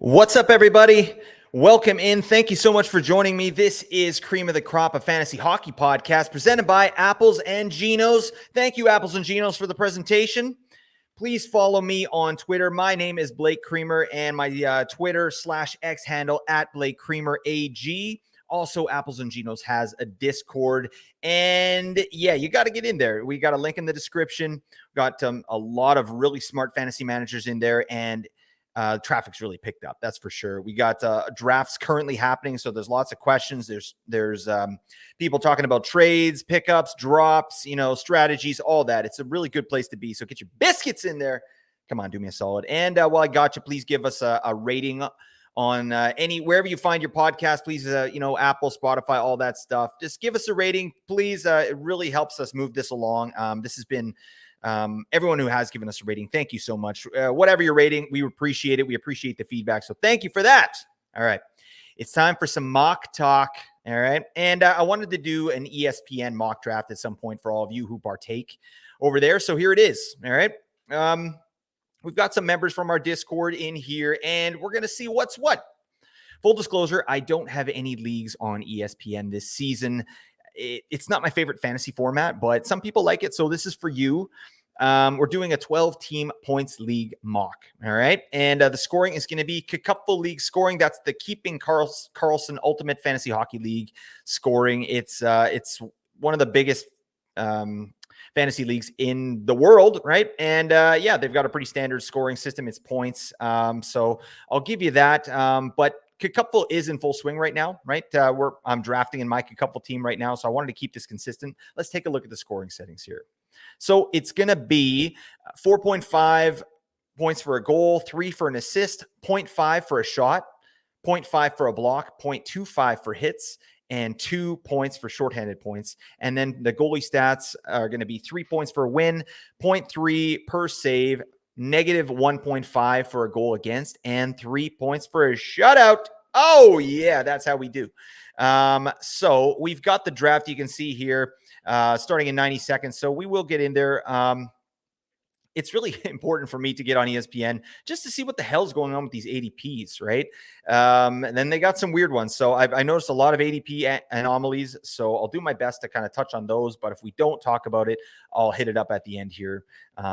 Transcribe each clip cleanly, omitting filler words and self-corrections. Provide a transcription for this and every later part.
What's up, everybody? Welcome in. Thank you so much for joining me. This is Cream of the Crop, a fantasy hockey podcast presented by Apples and Genos. Thank you, Apples and Genos, for the presentation. Please follow me on Twitter. My name is Blake Creamer, and my Twitter/X handle at Blake Creamer AG. Also, Apples and Genos has a Discord, and yeah, you got to get in there. We got a link in the description. We got a lot of really smart fantasy managers in there, and traffic's really picked up. That's for sure. We got drafts currently happening, so there's lots of questions. There's people talking about trades, pickups, drops, strategies, all that. It's a really good place to be. So get your biscuits in there. Come on, do me a solid. And while I got you, please give us a rating on wherever you find your podcast. Please, Apple, Spotify, all that stuff. Just give us a rating, please. It really helps us move this along. This has been everyone who has given us a rating, thank you so much. Whatever your rating, we appreciate it. We appreciate the feedback. So thank you for that. All right. It's time for some mock talk. All right. And I wanted to do an ESPN mock draft at some point for all of you who partake over there. So here it is. All right. We've got some members from our Discord in here, and we're going to see what's what. Full disclosure, I don't have any leagues on ESPN this season. It's not my favorite fantasy format, but some people like it. So this is for you. We're doing a 12-team points league mock. All right. And the scoring is going to be Cupful League scoring. That's the Keeping Carlson Ultimate Fantasy Hockey League scoring. It's one of the biggest fantasy leagues in the world, right? And they've got a pretty standard scoring system. It's points. So I'll give you that. But Cupful is in full swing right now, right? I'm drafting in my Cupful team right now, so I wanted to keep this consistent. Let's take a look at the scoring settings here. So it's going to be 4.5 points for a goal, 3 for an assist, 0.5 for a shot, 0.5 for a block, 0.25 for hits, and 2 points for shorthanded points. And then the goalie stats are going to be 3 points for a win, 0.3 per save, negative 1.5 for a goal against, and 3 points for a shutout. Oh, yeah, that's how we do. So we've got the draft you can see here starting in 90 seconds. So we will get in there. It's really important for me to get on ESPN just to see what the hell's going on with these ADPs, right? And then they got some weird ones. So I noticed a lot of ADP anomalies. So I'll do my best to kind of touch on those. But if we don't talk about it, I'll hit it up at the end here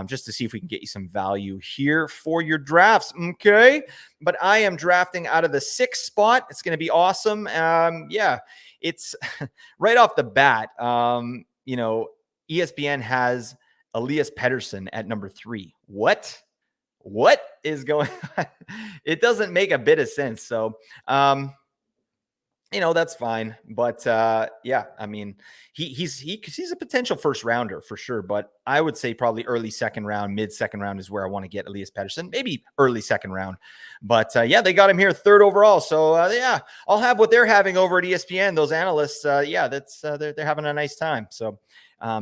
just to see if we can get you some value here for your drafts. Okay. But I am drafting out of the 6th spot. It's going to be awesome. It's right off the bat. ESPN has Elias Pettersson at number 3. What is going on? It doesn't make a bit of sense. So, that's fine. But I mean, he's a potential first rounder for sure. But I would say probably early second round, mid second round is where I want to get Elias Pettersson. Maybe early second round. But they got him here 3rd overall. So I'll have what they're having over at ESPN. Those analysts, they're having a nice time. So.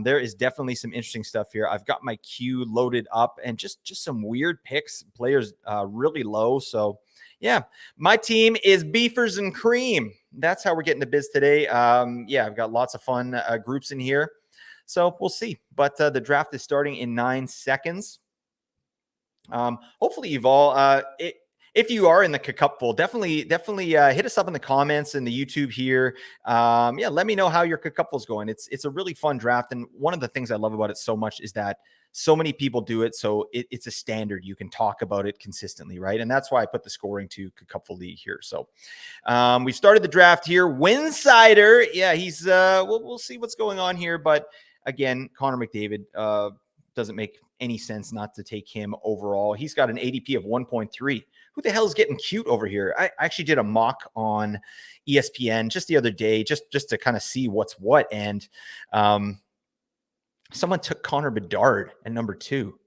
There is definitely some interesting stuff here. I've got my queue loaded up and just some weird picks, players really low. So, my team is Beefers and Cream. That's how we're getting the biz today. I've got lots of fun groups in here. So we'll see. But the draft is starting in 9 seconds. Hopefully you've all if you are in the Cupful, definitely hit us up in the comments in the YouTube here. Let me know how your Cupful is going. It's a really fun draft. And one of the things I love about it so much is that so many people do it. So it's a standard. You can talk about it consistently, right? And that's why I put the scoring to Cupful League here. So we started the draft here. Winsider. Yeah, he's we'll see what's going on here. But again, Connor McDavid doesn't make any sense not to take him overall. He's got an ADP of 1.3. Who the hell is getting cute over here? I actually did a mock on ESPN just the other day, just to kind of see what's what. And someone took Connor Bedard at number 2.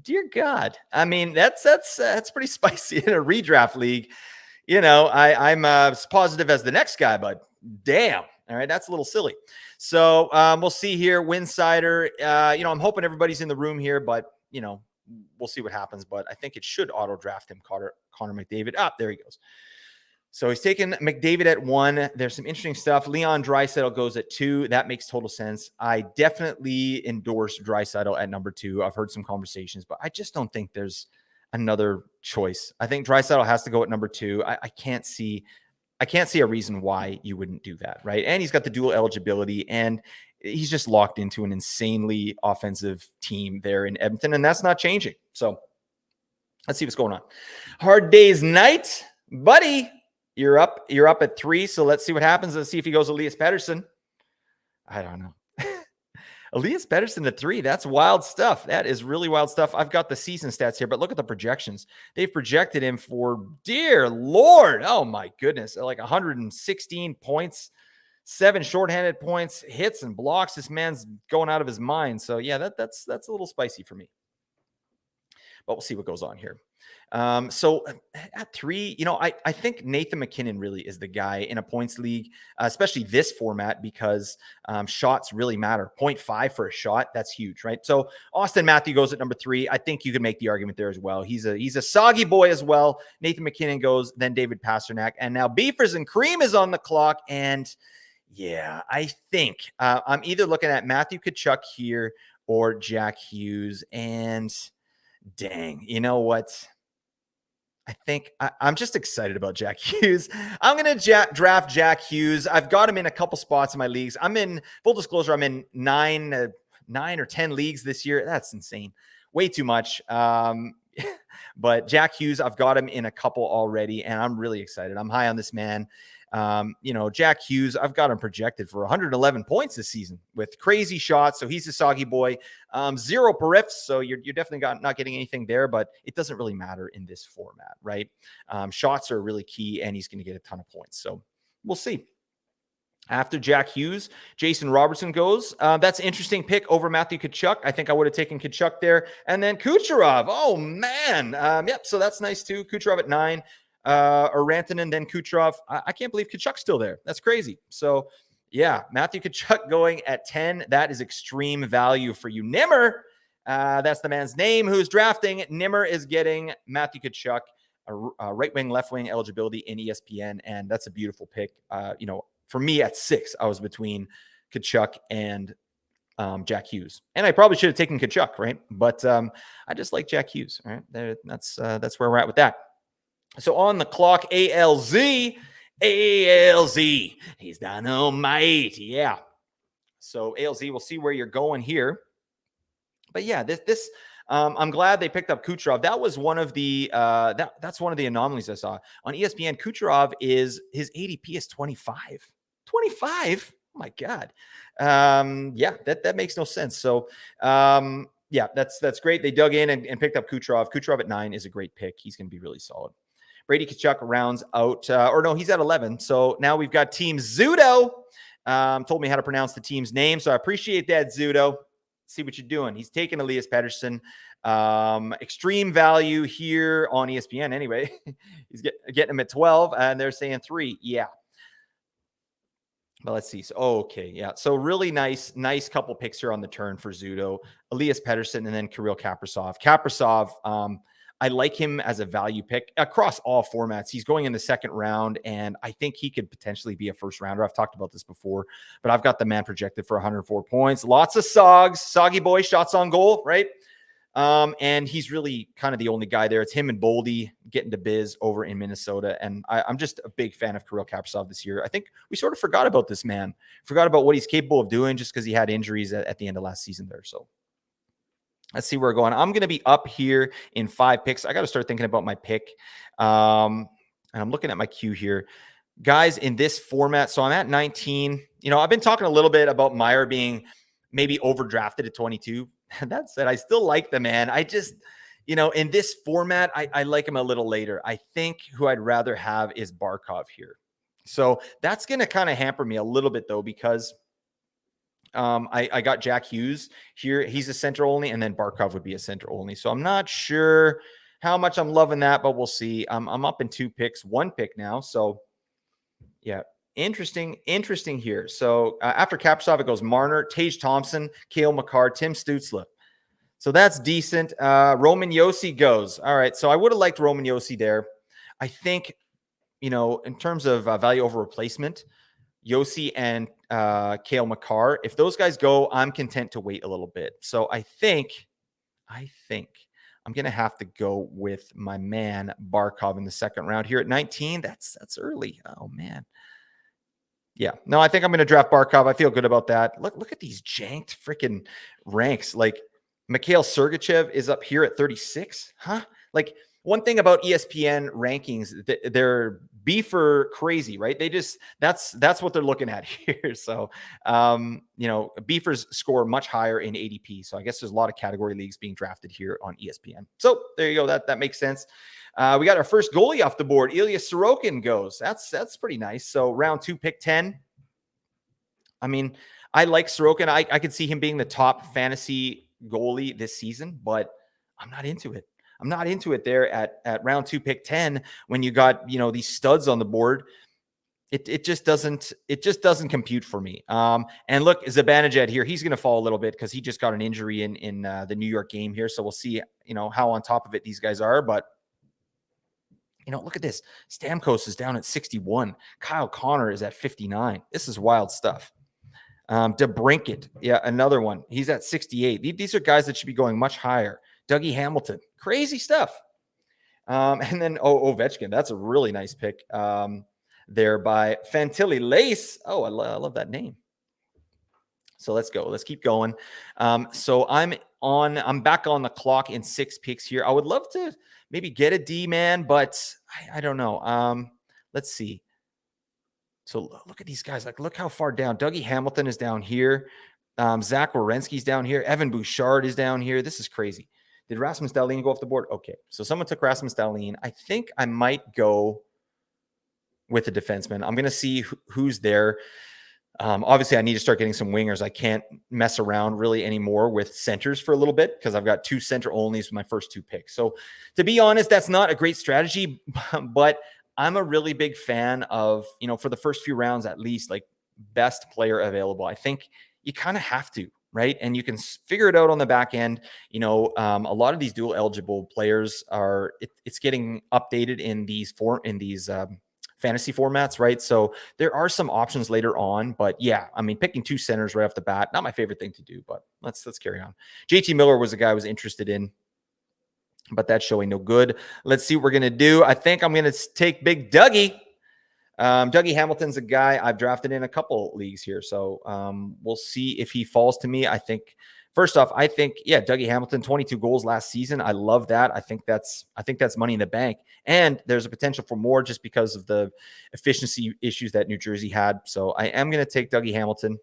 Dear God. I mean, that's pretty spicy in a redraft league. I'm as positive as the next guy, but damn. All right, that's a little silly. So we'll see here. Winsider. I'm hoping everybody's in the room here, but we'll see what happens. But I think it should auto draft him, Connor McDavid. There he goes. So he's taking McDavid at 1. There's some interesting stuff. Leon Draisaitl goes at 2. That makes total sense. I definitely endorse Draisaitl at number 2. I've heard some conversations, but I just don't think there's another choice. I think Draisaitl has to go at number 2. I can't see a reason why you wouldn't do that, right? And he's got the dual eligibility, and he's just locked into an insanely offensive team there in Edmonton, and that's not changing. So let's see what's going on. Hard Day's Night, buddy. You're up at 3. So let's see what happens. Let's see if he goes Elias Pettersson. I don't know. Elias Pettersson at 3. That's wild stuff. That is really wild stuff. I've got the season stats here, but look at the projections. They've projected him for, dear Lord, oh my goodness, like 116 points, 7 shorthanded points, hits and blocks. This man's going out of his mind. So yeah, that's a little spicy for me. But we'll see what goes on here. So at 3, I think Nathan MacKinnon really is the guy in a points league, especially this format, because shots really matter. 0.5 for a shot, that's huge, right? So Austin Matthew goes at number 3. I think you can make the argument there as well. He's a soggy boy as well. Nathan MacKinnon goes, then David Pastrnak, and now Beefers and Cream is on the clock. And yeah, I think I'm either looking at Matthew Tkachuk here or Jack Hughes. And dang, you know what? I think I'm just excited about Jack Hughes. I'm going to draft Jack Hughes. I've got him in a couple spots in my leagues. I'm in, full disclosure, I'm in 9 or 10 leagues this year. That's insane. Way too much. But Jack Hughes, I've got him in a couple already, and I'm really excited. I'm high on this man. Jack Hughes, I've got him projected for 111 points this season with crazy shots. So he's a soggy boy. 0 periffs. So you're definitely not getting anything there, but it doesn't really matter in this format, right? Shots are really key, and he's going to get a ton of points. So we'll see. After Jack Hughes, Jason Robertson goes. That's an interesting pick over Matthew Tkachuk. I think I would have taken Tkachuk there. And then Kucherov. Oh, man. Yep, so that's nice too. Kucherov at 9. Or Rantanen, then Kucherov. I can't believe Tkachuk's still there. That's crazy. So, yeah, Matthew Tkachuk going at 10. That is extreme value for you. Nimmer, that's the man's name who's drafting. Nimmer is getting Matthew Tkachuk, a right wing, left wing eligibility in ESPN, and that's a beautiful pick. For me at 6, I was between Tkachuk and Jack Hughes, and I probably should have taken Tkachuk, right? But I just like Jack Hughes. All right, that's where we're at with that. So on the clock, ALZ, he's dynamite, yeah. So ALZ, we'll see where you're going here. But yeah, this I'm glad they picked up Kucherov. That was one of the that's one of the anomalies I saw on ESPN. Kucherov his ADP is 25. 25. Oh my God. Yeah, that makes no sense. So yeah, that's great. They dug in and picked up Kucherov. Kucherov at 9 is a great pick. He's going to be really solid. Brady Tkachuk rounds out, he's at 11. So now we've got Team Zudo. Told me how to pronounce the team's name, so I appreciate that, Zudo. See what you're doing. He's taking Elias Pettersson. Extreme value here on ESPN anyway. He's getting him at 12, and they're saying 3. Yeah. But let's see. So, okay, yeah. So really nice couple picks here on the turn for Zudo, Elias Pettersson, and then Kirill Kaprizov. Kaprizov, I like him as a value pick across all formats. He's going in the second round, and I think he could potentially be a first rounder. I've talked about this before, but I've got the man projected for 104 points. Lots of soggy boy shots on goal, right? And he's really kind of the only guy there. It's him and Boldy getting to biz over in Minnesota. And I'm just a big fan of Kirill Kaprizov this year. I think we sort of forgot about this man, forgot about what he's capable of doing just because he had injuries at the end of last season there. So let's see where we're going. I'm going to be up here in 5 picks. I got to start thinking about my pick. And I'm looking at my queue here. Guys, in this format, so I'm at 19. I've been talking a little bit about Meyer being maybe overdrafted at 22. That said, I still like the man. I just, in this format, I like him a little later. I think who I'd rather have is Barkov here. So that's going to kind of hamper me a little bit, though, because I got Jack Hughes here. He's a center only, and then Barkov would be a center only. So I'm not sure how much I'm loving that, but we'll see. I'm up in 2 picks, 1 pick now. So yeah, interesting here. So after Kaprizov, it goes Marner, Tage Thompson, Cale Makar, Tim Stützle. So that's decent. Roman Josi goes. All right. So I would have liked Roman Josi there. I think, in terms of value over replacement, Josi and Cale Makar, if those guys go, I'm content to wait a little bit. So I think I'm going to have to go with my man Barkov in the second round here at 19. That's early. Oh, man. Yeah, no, I think I'm going to draft Barkov. I feel good about that. Look at these janked freaking ranks. Like Mikhail Sergachev is up here at 36. Huh? Like one thing about ESPN rankings, they're beefer crazy, right? They just that's what they're looking at here. So, beefers score much higher in ADP. So I guess there's a lot of category leagues being drafted here on ESPN. So there you go. That makes sense. We got our first goalie off the board. Ilya Sorokin goes. That's pretty nice. So round 2, pick 10. I mean, I like Sorokin. I could see him being the top fantasy goalie this season, but I'm not into it. I'm not into it there at round 2, pick 10 when you got, these studs on the board. It just doesn't compute for me. And look, Zibanejad here, he's going to fall a little bit because he just got an injury in the New York game here. So we'll see, how on top of it these guys are, but look at this. Stamkos is down at 61. Kyle Connor is at 59. This is wild stuff. DeBrincat, yeah, another one. He's at 68. These are guys that should be going much higher. Dougie Hamilton, crazy stuff. And then Ovechkin, that's a really nice pick there by Fantilli Lace. Oh, I love that name. So let's go. Let's keep going. So I'm back on the clock in 6 picks here. I would love to maybe get a D-man, but I don't know. Let's see. So look at these guys. Like, look how far down. Dougie Hamilton is down here. Zach Werenski's down here. Evan Bouchard is down here. This is crazy. Did Rasmus Dahlin go off the board? Okay. So someone took Rasmus Dahlin. I think I might go with a defenseman. I'm going to see who's there. Obviously, I need to start getting some wingers. I can't mess around really anymore with centers for a little bit because I've got 2 center onlys with my first 2 picks. So to be honest, that's not a great strategy, but I'm a really big fan of, for the first few rounds, at least, like best player available. I think you kind of have to, right? And you can figure it out on the back end. A lot of these dual eligible players it's getting updated in these fantasy formats, right? So there are some options later on, but yeah, I mean, picking 2 centers right off the bat, not my favorite thing to do, but let's carry on. JT Miller was a guy I was interested in, but that's showing no good. Let's see what we're going to do. I think I'm going to take Big Dougie. Dougie Hamilton's a guy I've drafted in a couple leagues here. So we'll see if he falls to me. I think, first off, Dougie Hamilton, 22 goals last season. I love that. I think that's money in the bank. And there's a potential for more just because of the efficiency issues that New Jersey had. So I am going to take Dougie Hamilton.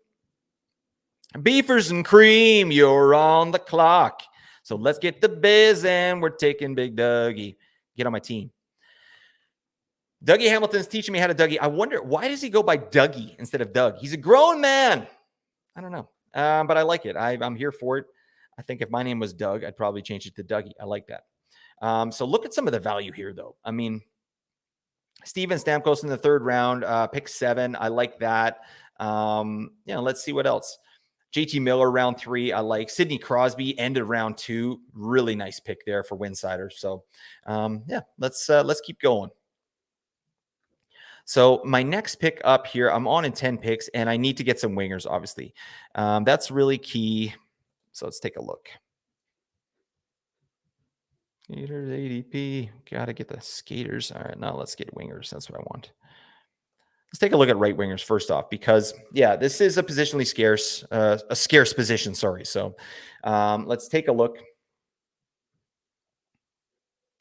Beefers and cream, you're on the clock. So let's get the biz and we're taking Big Dougie. Get on my team. Dougie Hamilton's teaching me how to Dougie. I wonder, why does he go by Dougie instead of Doug? He's a grown man. I don't know. But I like it. I'm here for it. I think if my name was Doug, I'd probably change it to Dougie. I like that. So look at some of the value here, though. I mean, Steven Stamkos in the 3rd round, pick 7. I like that. Let's see what else. JT Miller, round 3, I like. Sidney Crosby, end of round 2. Really nice pick there for Winsider. So, let's keep going. So my next pick up here, I'm on in 10 picks, and I need to get some wingers, obviously. That's really key. So let's take a look. Skaters, ADP. Got to get the skaters. All right, now let's get wingers. That's what I want. Let's take a look at right wingers first off, because, yeah, this is a positionally scarce, a scarce position, sorry. So let's take a look.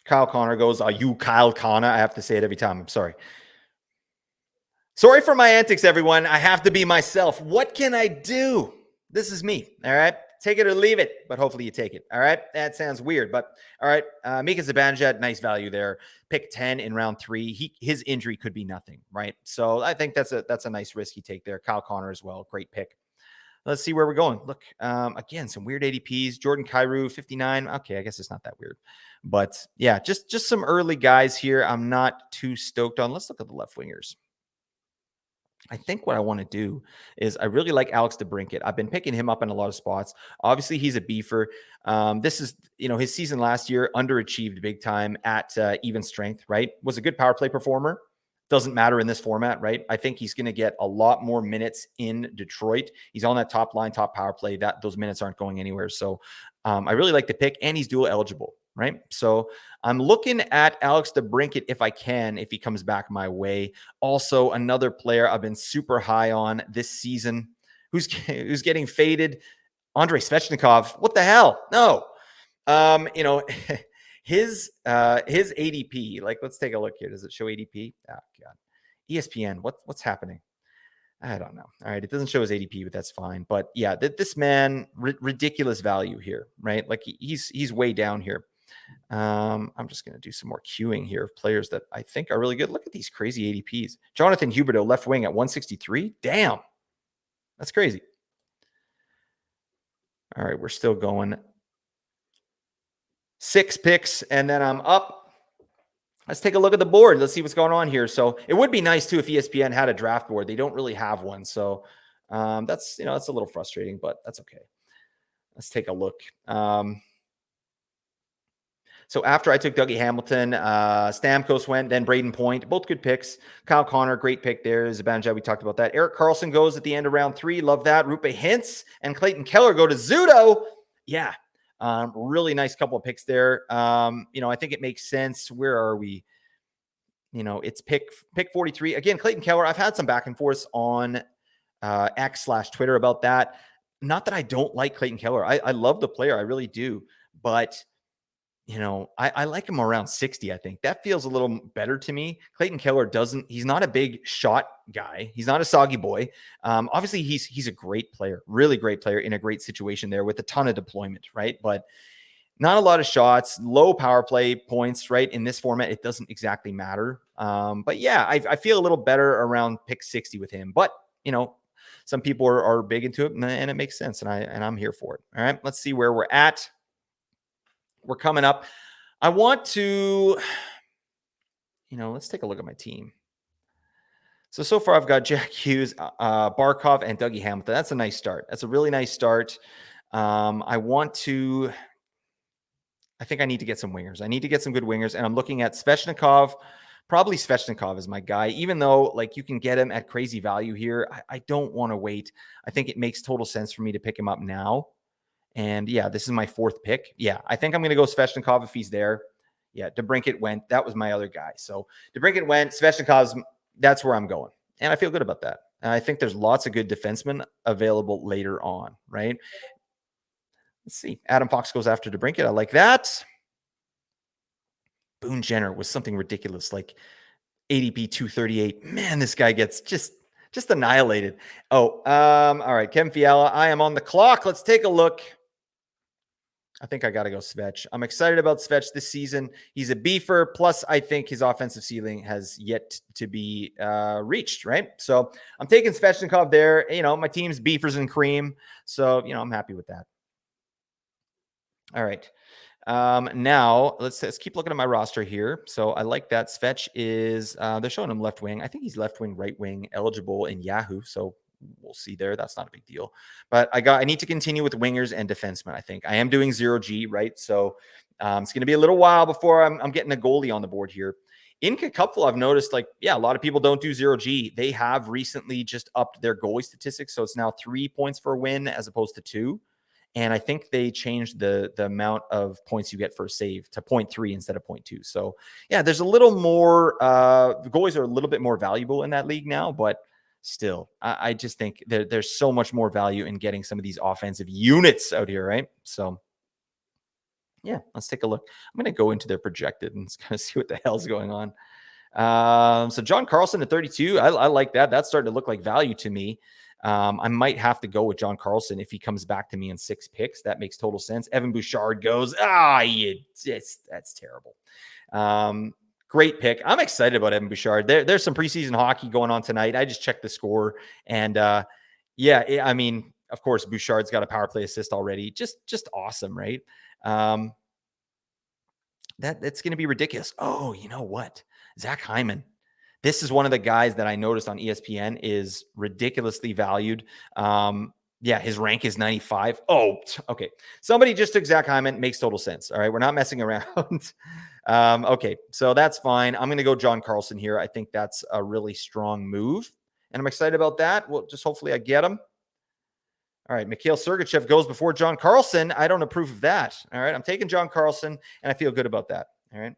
Kyle Connor goes, you Kyle Connor? I have to say it every time. I'm sorry. Sorry for my antics, everyone. I have to be myself. What can I do? This is me, all right? Take it or leave it, but hopefully you take it, all right? That sounds weird, but all right. Mika Zibanejad, nice value there. Pick 10 in round 3. His injury could be nothing, right? So I think that's a nice risky take there. Kyle Connor as well, great pick. Let's see where we're going. Look, again, some weird ADPs. Jordan Kyrou, 59. Okay, I guess it's not that weird. But yeah, just some early guys here I'm not too stoked on. Let's look at the left wingers. I think what I want to do is I really like Alex DeBrincat. I've been picking him up in a lot of spots. Obviously, he's a beefer. This is, his season last year, underachieved big time at even strength, right? Was a good power play performer. Doesn't matter in this format, right? I think he's going to get a lot more minutes in Detroit. He's on that top line, top power play. Those minutes aren't going anywhere. So I really like the pick, and he's dual eligible, right? So I'm looking at Alex DeBrincat if I can, if he comes back my way. Also, another player I've been super high on this season who's getting faded, Andrei Svechnikov. What the hell? No. You know, his ADP, like, let's take a look here. Does it show ADP? Oh God. ESPN, what's happening? I don't know. All right, it doesn't show his ADP, but that's fine. But yeah, this man, ridiculous value here, right? Like he's way down here. I'm just going to do some more queuing here of players that I think are really good. Look at these crazy ADPs. Jonathan Huberdeau, left wing at 163. Damn, that's crazy. All right, we're still going. 6 picks, and then I'm up. Let's take a look at the board. Let's see what's going on here. So it would be nice too if ESPN had a draft board. They don't really have one, so that's that's a little frustrating, but that's okay. Let's take a look. So after I took Dougie Hamilton, Stamkos went, then Braden Point, both good picks. Kyle Connor, great pick there. Zibanejad, we talked about that. Erik Karlsson goes at the end of round 3. Love that. Rupe Hintz and Clayton Keller go to Zudo. Yeah, really nice couple of picks there. I think it makes sense. Where are we? It's pick 43. Again, Clayton Keller, I've had some back and forth on X/Twitter about that. Not that I don't like Clayton Keller. I love the player. I really do. But I like him around 60. I think that feels a little better to me. Clayton Keller he's not a big shot guy. He's not a soggy boy. Obviously he's a great player, really great player in a great situation there with a ton of deployment, right? But not a lot of shots, low power play points, right? In this format, it doesn't exactly matter. But yeah, I feel a little better around pick 60 with him, but some people are big into it and it makes sense. And I'm here for it. All right, let's see where we're at. We're coming up. I want to, let's take a look at my team. So far I've got Jack Hughes, Barkov, and Dougie Hamilton. That's a nice start. That's a really nice start. I think I need to get some wingers. I need to get some good wingers, and I'm looking at Svechnikov. Probably Svechnikov is my guy, even though like you can get him at crazy value here. I don't want to wait. I think it makes total sense for me to pick him up now. And yeah, this is my 4th pick. Yeah, I think I'm going to go Svechnikov if he's there. Yeah, DeBrincat went. That was my other guy. So DeBrincat went. Svechnikov's, that's where I'm going. And I feel good about that. And I think there's lots of good defensemen available later on, right? Let's see. Adam Fox goes after DeBrincat. I like that. Boone Jenner was something ridiculous, like ADP 238. Man, this guy gets just annihilated. All right. Kevin Fiala, I am on the clock. Let's take a look. I think I got to go Svech. I'm excited about Svech this season. He's a beefer. Plus, I think his offensive ceiling has yet to be reached, right? So I'm taking Svechnikov there. My team's beefers and cream. So, I'm happy with that. All right. Now let's keep looking at my roster here. So I like that Svech is, they're showing him left wing. I think he's left wing, right wing eligible in Yahoo. So we'll see there. That's not a big deal, but I need to continue with wingers and defensemen. I think I am doing 0G, right? So it's going to be a little while before I'm getting a goalie on the board here. In Cupful, I've noticed a lot of people don't do 0G. They have recently just upped their goalie statistics. So it's now 3 points for a win as opposed to 2. And I think they changed the amount of points you get for a save to 0.3 instead of 0.2. So yeah, there's a little more, the goalies are a little bit more valuable in that league now, but still, I just think there's so much more value in getting some of these offensive units out here, right? So yeah, let's take a look. I'm going to go into their projected and kind of see what the hell's going on. So John Carlson at 32, I like that. That's starting to look like value to me. I might have to go with John Carlson if he comes back to me in 6 picks. That makes total sense. Evan Bouchard goes, that's terrible. Great pick. I'm excited about Evan Bouchard. There's some preseason hockey going on tonight. I just checked the score, and I mean, of course, Bouchard's got a power play assist already. Just awesome, right? That's going to be ridiculous. Oh, you know what? Zach Hyman. This is one of the guys that I noticed on ESPN is ridiculously valued. His rank is 95. Oh, okay. Somebody just took Zach Hyman. Makes total sense. All right. We're not messing around. Okay. So that's fine. I'm going to go John Carlson here. I think that's a really strong move, and I'm excited about that. Well, just hopefully I get him. All right, Mikhail Sergachev goes before John Carlson. I don't approve of that. All right, I'm taking John Carlson, and I feel good about that. All right.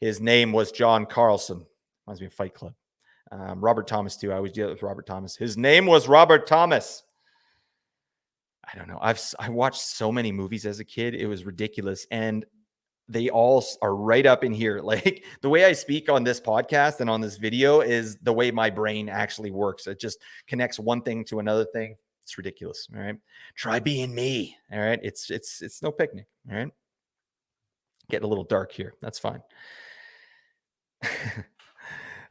His name was John Carlson. Reminds me of Fight Club. Robert Thomas, too. I always deal with Robert Thomas. His name was Robert Thomas. I don't know. I watched so many movies as a kid. It was ridiculous. And they all are right up in here. Like the way I speak on this podcast and on this video is the way my brain actually works. It just connects one thing to another thing. It's ridiculous. All right. Try being me. All right. It's no picnic. All right. Getting a little dark here. That's fine.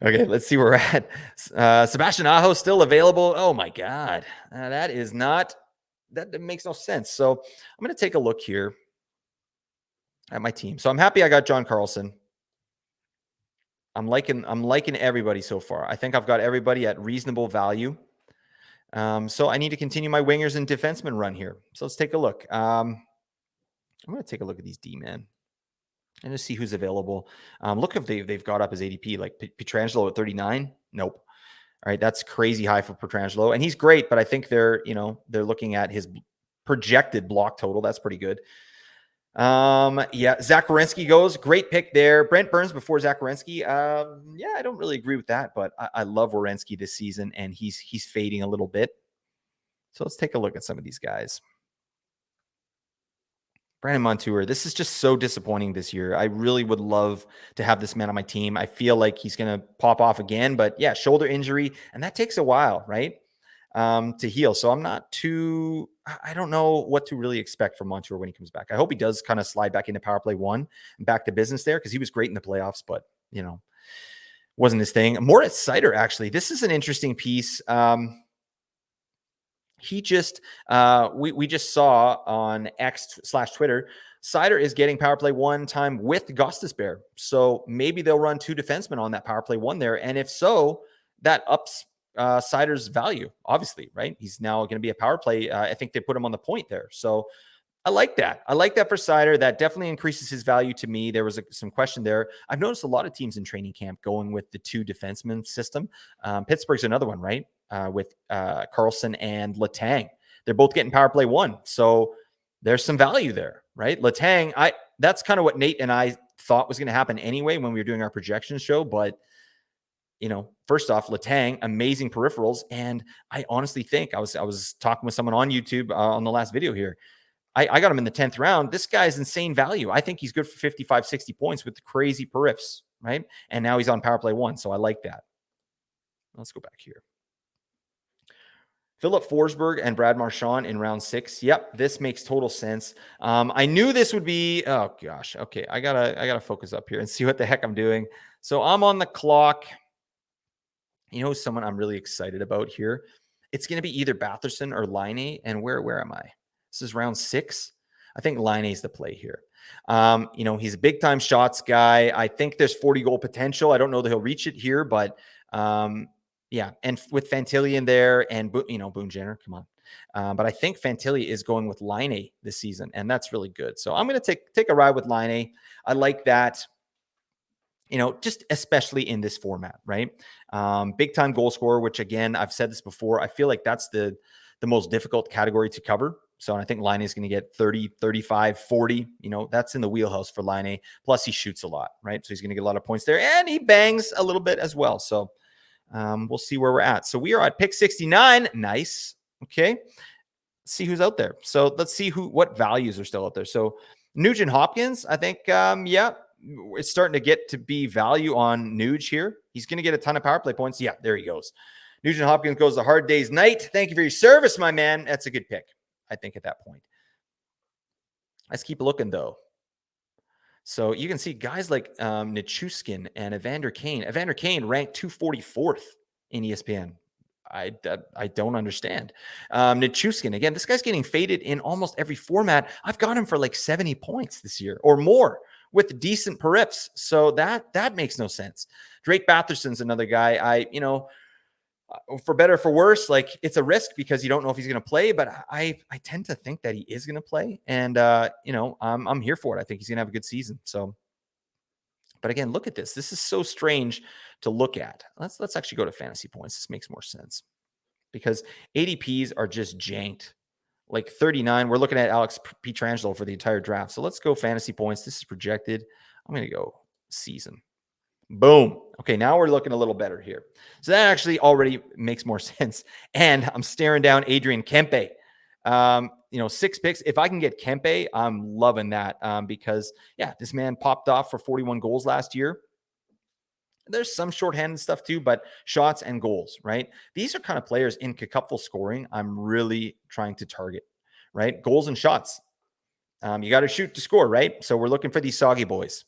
Okay, let's see where we're at. Sebastian Aho still available. Oh my God. That makes no sense. So I'm going to take a look here at my team. So I'm happy I got John Carlson. I'm liking everybody so far. I think I've got everybody at reasonable value. So I need to continue my wingers and defensemen run here. So let's take a look. I'm going to take a look at these D-men and just see who's available. Look if they've got up his ADP, like Pietrangelo at 39. Nope. All right, that's crazy high for Pietrangelo, and he's great, but I think they're looking at his projected block total. That's pretty good. Yeah, Zach Werenski goes. Great pick there. Brent Burns before Zach Werenski. Yeah, I don't really agree with that, but I love Werenski this season, and he's fading a little bit. So let's take a look at some of these guys. Brandon Montour, this is just so disappointing this year. I really would love to have this man on my team. I feel like he's going to pop off again, but yeah, shoulder injury, and that takes a while, right, to heal. So I don't know what to really expect from Montour when he comes back. I hope he does kind of slide back into power play 1 and back to business there because he was great in the playoffs, but, wasn't his thing. Moritz Seider, actually, this is an interesting piece. He just, we just saw on X/Twitter, Seider is getting power play 1 time with Gostisbehere. So maybe they'll run 2 defensemen on that power play 1 there. And if so, that ups Seider's value, obviously, right? He's now going to be a power play. I think they put him on the point there. So I like that. I like that for Seider. That definitely increases his value to me. There was some question there. I've noticed a lot of teams in training camp going with the 2 defenseman system. Pittsburgh's another one, right? With Carlson and Letang. They're both getting power play 1. So there's some value there, right? Letang, that's kind of what Nate and I thought was going to happen anyway when we were doing our projections show. But, first off, Letang, amazing peripherals. And I honestly think I was talking with someone on YouTube on the last video here. I got him in the 10th round. This guy's insane value. I think he's good for 55, 60 points with crazy periffs, right? And now he's on power play 1. So I like that. Let's go back here. Philip Forsberg and Brad Marchand in round 6. Yep, this makes total sense. I knew this would be. Oh gosh. Okay, I gotta focus up here and see what the heck I'm doing. So I'm on the clock. Someone I'm really excited about here. It's going to be either Batherson or Laine. And where am I? This is round 6. I think Laine's the play here. He's a big time shots guy. I think there's 40 goal potential. I don't know that he'll reach it here, but. Yeah, and with Fantilli in there and, Boone Jenner, come on. But I think Fantilli is going with Laine this season, and that's really good. So I'm going to take a ride with Laine. I like that, just especially in this format, right? Big-time goal scorer, which, again, I've said this before. I feel like that's the most difficult category to cover. So I think Laine is going to get 30, 35, 40. That's in the wheelhouse for Laine. Plus, he shoots a lot, right? So he's going to get a lot of points there. And he bangs a little bit as well. So we'll see where we're at. So we are at pick 69. Nice. Okay. Let's see who's out there. So let's see what values are still out there. So Nugent Hopkins, I think, it's starting to get to be value on Nuge here. He's going to get a ton of power play points. Yeah, there he goes. Nugent Hopkins goes a hard day's night. Thank you for your service, my man. That's a good pick, I think, at that point. Let's keep looking, though. So you can see guys like Nichushkin and Evander Kane. Evander Kane ranked 244th in ESPN. I don't understand. Nichushkin, again, this guy's getting faded in almost every format. I've got him for like 70 points this year or more with decent periffs. So that makes no sense. Drake Batherson's another guy. For better or for worse, like it's a risk because you don't know if he's going to play, but I tend to think that he is going to play. And, I'm here for it. I think he's going to have a good season. So, but again, look at this. This is so strange to look at. Let's actually go to fantasy points. This makes more sense. because ADPs are just janked. Like 39, we're looking at Alex Pietrangelo for the entire draft. So let's go fantasy points. This is projected. I'm going to go season. Boom. Okay, now we're looking a little better here. So that actually already makes more sense. And I'm staring down Adrian Kempe. 6 picks. If I can get Kempe, I'm loving that because, yeah, this man popped off for 41 goals last year. There's some shorthanded stuff too, but shots and goals, right? These are kind of players in cupful scoring I'm really trying to target, right? Goals and shots. You got to shoot to score, right? So we're looking for these soggy boys.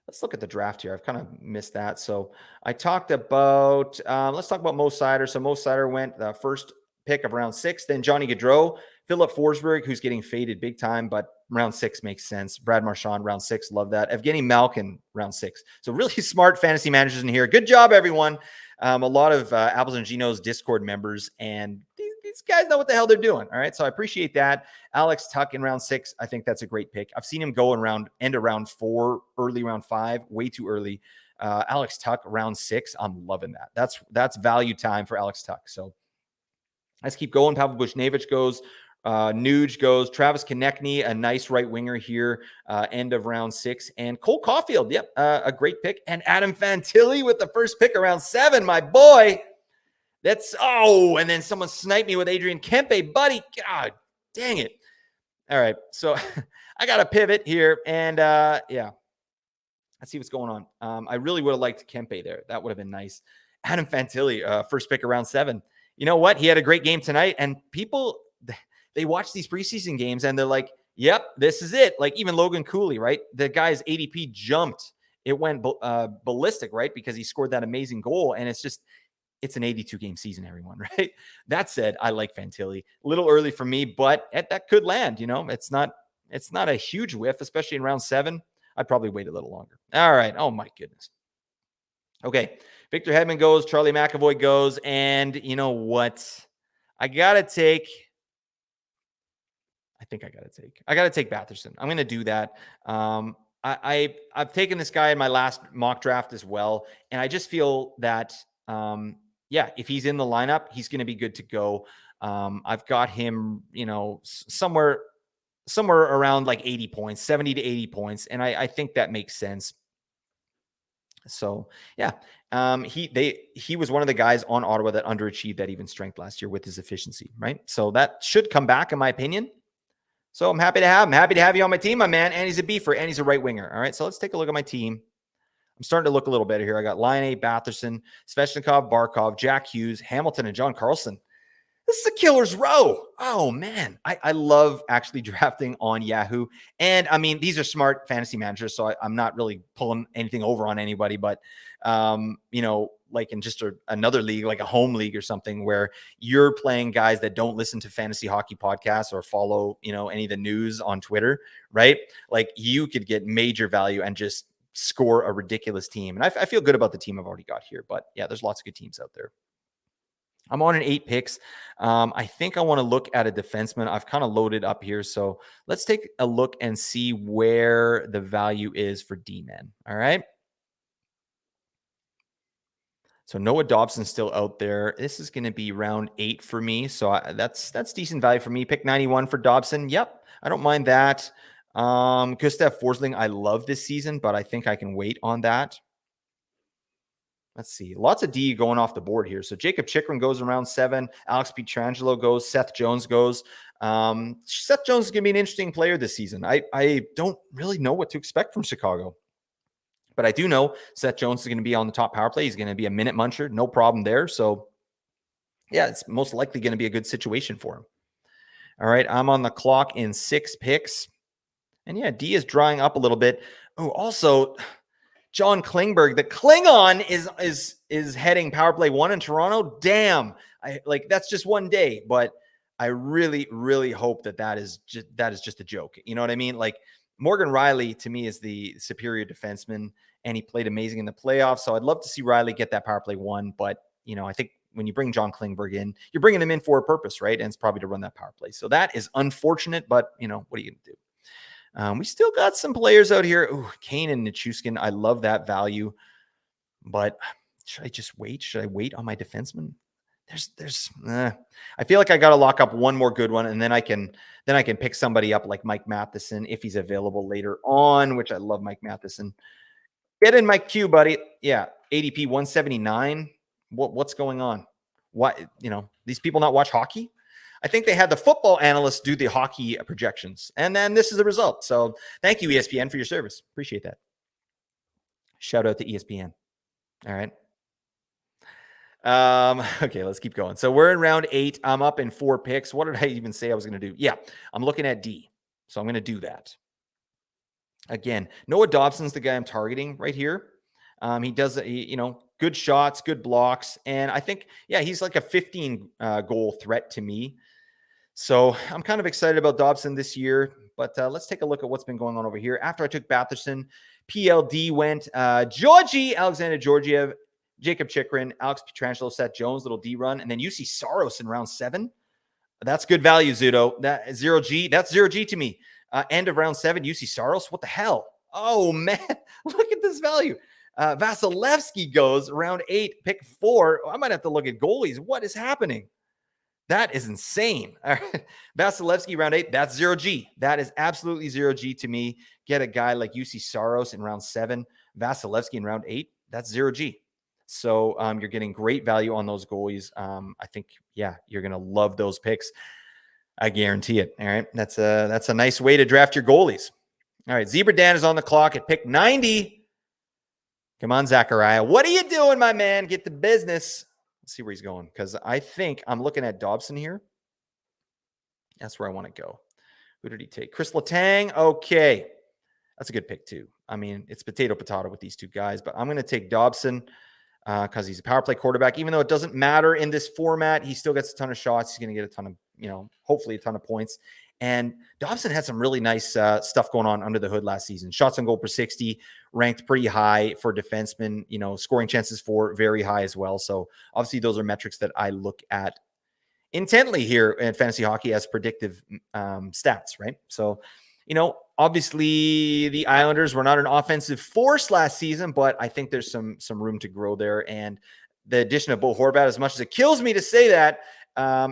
Let's look at the draft here. I've kind of missed that. So I talked about, let's talk about Mo Seider. So Mo Seider went the first pick of round 6. Then Johnny Gaudreau, Philip Forsberg, who's getting faded big time, but round 6 makes sense. Brad Marchand, round 6. Love that. Evgeny Malkin, round 6. So really smart fantasy managers in here. Good job, everyone. A lot of Apples and Geno's Discord members, and these guys know what the hell they're doing. All right. So I appreciate that. Alex Tuck in round 6. I think that's a great pick. I've seen him go in end of round 4, early round 5, way too early. Alex Tuck, round 6. I'm loving that. That's value time for Alex Tuck. So let's keep going. Pavel Buchnevich goes. Nuge goes. Travis Konechny, a nice right winger here, end of round 6. And Cole Caulfield, yep, a great pick. And Adam Fantilli with the first pick around 7, my boy. And then someone sniped me with Adrian Kempe, buddy. God dang it. All right, so I got to pivot here, and yeah, let's see what's going on. I really would have liked Kempe there. That would have been nice. Adam Fantilli, first pick around 7. You know what? He had a great game tonight, and people, they watch these preseason games, and they're like, yep, this is it. Like even Logan Cooley, right? The guy's ADP jumped. It went ballistic, right? Because he scored that amazing goal, and it's an 82-game season, everyone, right? That said, I like Fantilli. A little early for me, but that could land. It's not a huge whiff, especially in round 7. I'd probably wait a little longer. All right. Oh, my goodness. Okay. Victor Hedman goes. Charlie McAvoy goes. And you know what? I got to take Batherson. I'm going to do that. I've taken this guy in my last mock draft as well. And I just feel that, if he's in the lineup, he's going to be good to go. I've got him, somewhere around like 80 points, 70 to 80 points. And I think that makes sense. So yeah, he was one of the guys on Ottawa that underachieved that even strength last year with his efficiency, right? So that should come back in my opinion. So I'm happy to have him. Happy to have you on my team, my man. And he's a beefer and he's a right winger. All right. So let's take a look at my team. I'm starting to look a little better here. I got Laine, Batherson, Svechnikov, Barkov, Jack Hughes, Hamilton, and John Carlson. This is a killer's row. Oh, man. I love actually drafting on Yahoo. And, I mean, these are smart fantasy managers, so I'm not really pulling anything over on anybody. But, like in just another league, like a home league or something where you're playing guys that don't listen to fantasy hockey podcasts or follow, any of the news on Twitter, right? Like you could get major value and just score a ridiculous team. And I feel good about the team I've already got here. But, yeah, there's lots of good teams out there. I'm on an 8 picks. I think I want to look at a defenseman. I've kind of loaded up here. So let's take a look and see where the value is for D-men. All right. So Noah Dobson's still out there. This is going to be round 8 for me. So that's decent value for me. Pick 91 for Dobson. Yep. I don't mind that. Gustav Forsling, I love this season, but I think I can wait on that. Let's see. Lots of D going off the board here. So Jacob Chikrin goes around 7. Alex Pietrangelo goes. Seth Jones goes. Seth Jones is going to be an interesting player this season. I don't really know what to expect from Chicago. But I do know Seth Jones is going to be on the top power play. He's going to be a minute muncher. No problem there. So, yeah, it's most likely going to be a good situation for him. All right. I'm on the clock in 6 picks. And, yeah, D is drying up a little bit. Oh, also... John Klingberg, the Klingon is heading power play 1 in Toronto. Damn. That's just one day, but I really, really hope that is just a joke. You know what I mean? Like Morgan Riley to me is the superior defenseman and he played amazing in the playoffs. So I'd love to see Riley get that power play 1, but I think when you bring John Klingberg in, you're bringing him in for a purpose, right? And it's probably to run that power play. So that is unfortunate, but what are you going to do? We still got some players out here. Ooh, Kane and Nichushkin. I love that value. But Should I just wait? Should I wait on my defenseman? I feel like I got to lock up one more good one, and then I can pick somebody up like Mike Matheson if he's available later on, which I love Mike Matheson. Get in my queue, buddy. Yeah, ADP 179. What's going on? What, these people not watch hockey? I think they had the football analysts do the hockey projections, and then this is the result. So thank you, ESPN, for your service. Appreciate that. Shout out to ESPN. All right. Okay, let's keep going. So we're in round 8. I'm up in 4 picks. What did I even say I was going to do? Yeah, I'm looking at D. So I'm going to do that. Again, Noah Dobson's the guy I'm targeting right here. He does, good shots, good blocks. And I think, he's like a 15 goal threat to me. So I'm kind of excited about Dobson this year. But let's take a look at what's been going on over here. After I took Batherson, PLD went Georgie, Alexander Georgiev, Jacob Chikrin, Alex Pietrangelo, Seth Jones, little D run, and then UC Saros in round 7. That's good value, Zudo. That 0G, that's 0G to me. End of round 7, UC Saros. What the hell? Oh, man. Look at this value. Vasilevsky goes round 8, pick 4. I might have to look at goalies. What is happening? That is insane. All right. Vasilevsky round 8, that's 0G. That is absolutely 0G to me. Get a guy like UC Saros in round 7, Vasilevsky in round 8, that's 0G. So you're getting great value on those goalies. I think, you're going to love those picks. I guarantee it. All right. That's a nice way to draft your goalies. All right. Zebra Dan is on the clock at pick 90. Come on, Zachariah. What are you doing, my man? Get to business. Let's see where he's going, because I think I'm looking at Dobson here. That's where I want to go. Who did he take? Chris Letang. Okay. That's a good pick, too. I mean, it's potato with these two guys, but I'm going to take Dobson because he's a power play quarterback. Even though it doesn't matter in this format, he still gets a ton of shots. He's going to get a ton of, hopefully a ton of points. And Dobson had some really nice stuff going on under the hood last season. Shots on goal per 60, ranked pretty high for defensemen, scoring chances for very high as well. So obviously those are metrics that I look at intently here at fantasy hockey as predictive stats, right? So, obviously the Islanders were not an offensive force last season, but I think there's some room to grow there. And the addition of Bo Horvat, as much as it kills me to say that,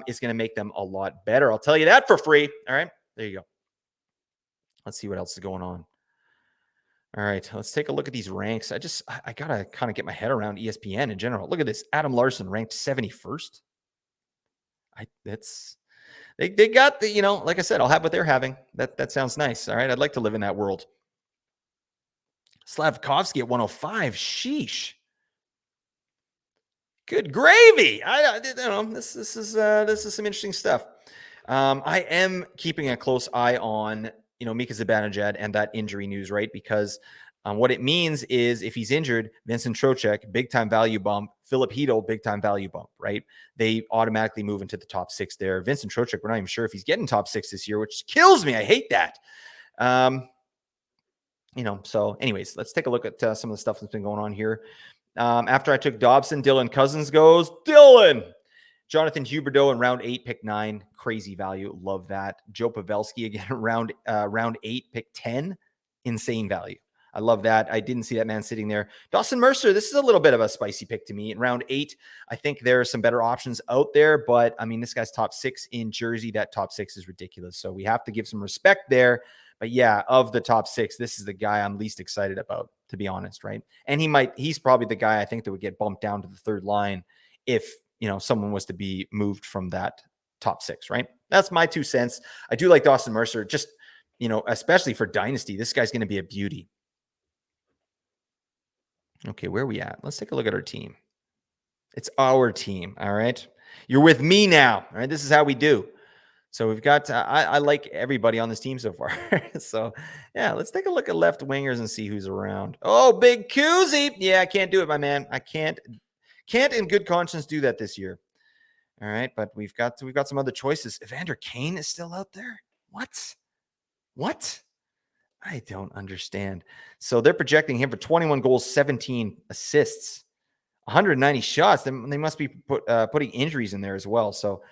is going to make them a lot better. I'll tell you that for free. All right, there you go. Let's see what else is going on. All right, let's take a look at these ranks. I got to kind of get my head around ESPN in general. Look at this. Adam Larson ranked 71st. They got the, like I said, I'll have what they're having. That sounds nice. All right. I'd like to live in that world. Slavkovsky at 105. Sheesh. Good gravy. I don't know. This is some interesting stuff. I am keeping a close eye on, Mika Zibanejad and that injury news, right? Because what it means is if he's injured, Vincent Trocheck, big time value bump, Philip Hedl, big time value bump, right? They automatically move into the top 6 there. Vincent Trocheck, we're not even sure if he's getting top 6 this year, which kills me. I hate that. So anyways, let's take a look at some of the stuff that's been going on here. After I took Dobson, Dylan Cousins goes. Dylan! Jonathan Huberdeau in round 8, pick 9. Crazy value. Love that. Joe Pavelski again, round 8, pick 10. Insane value. I love that. I didn't see that man sitting there. Dawson Mercer, this is a little bit of a spicy pick to me. In round 8, I think there are some better options out there, but I mean, this guy's top 6 in Jersey. That top 6 is ridiculous. So we have to give some respect there. But of the top 6, this is the guy I'm least excited about, to be honest, right? And he's probably the guy I think that would get bumped down to the 3rd line if, someone was to be moved from that top 6, right? That's my 2 cents. I do like Dawson Mercer, just, especially for Dynasty. This guy's going to be a beauty. Okay, where are we at? Let's take a look at our team. It's our team, all right? You're with me now, all right? This is how we do. So we've got, I like everybody on this team so far. So, let's take a look at left wingers and see who's around. Oh, Big Koozie. Yeah, I can't do it, my man. I can't in good conscience do that this year. All right, but we've got some other choices. Evander Kane is still out there. What? I don't understand. So they're projecting him for 21 goals, 17 assists, 190 shots. They must be putting injuries in there as well. So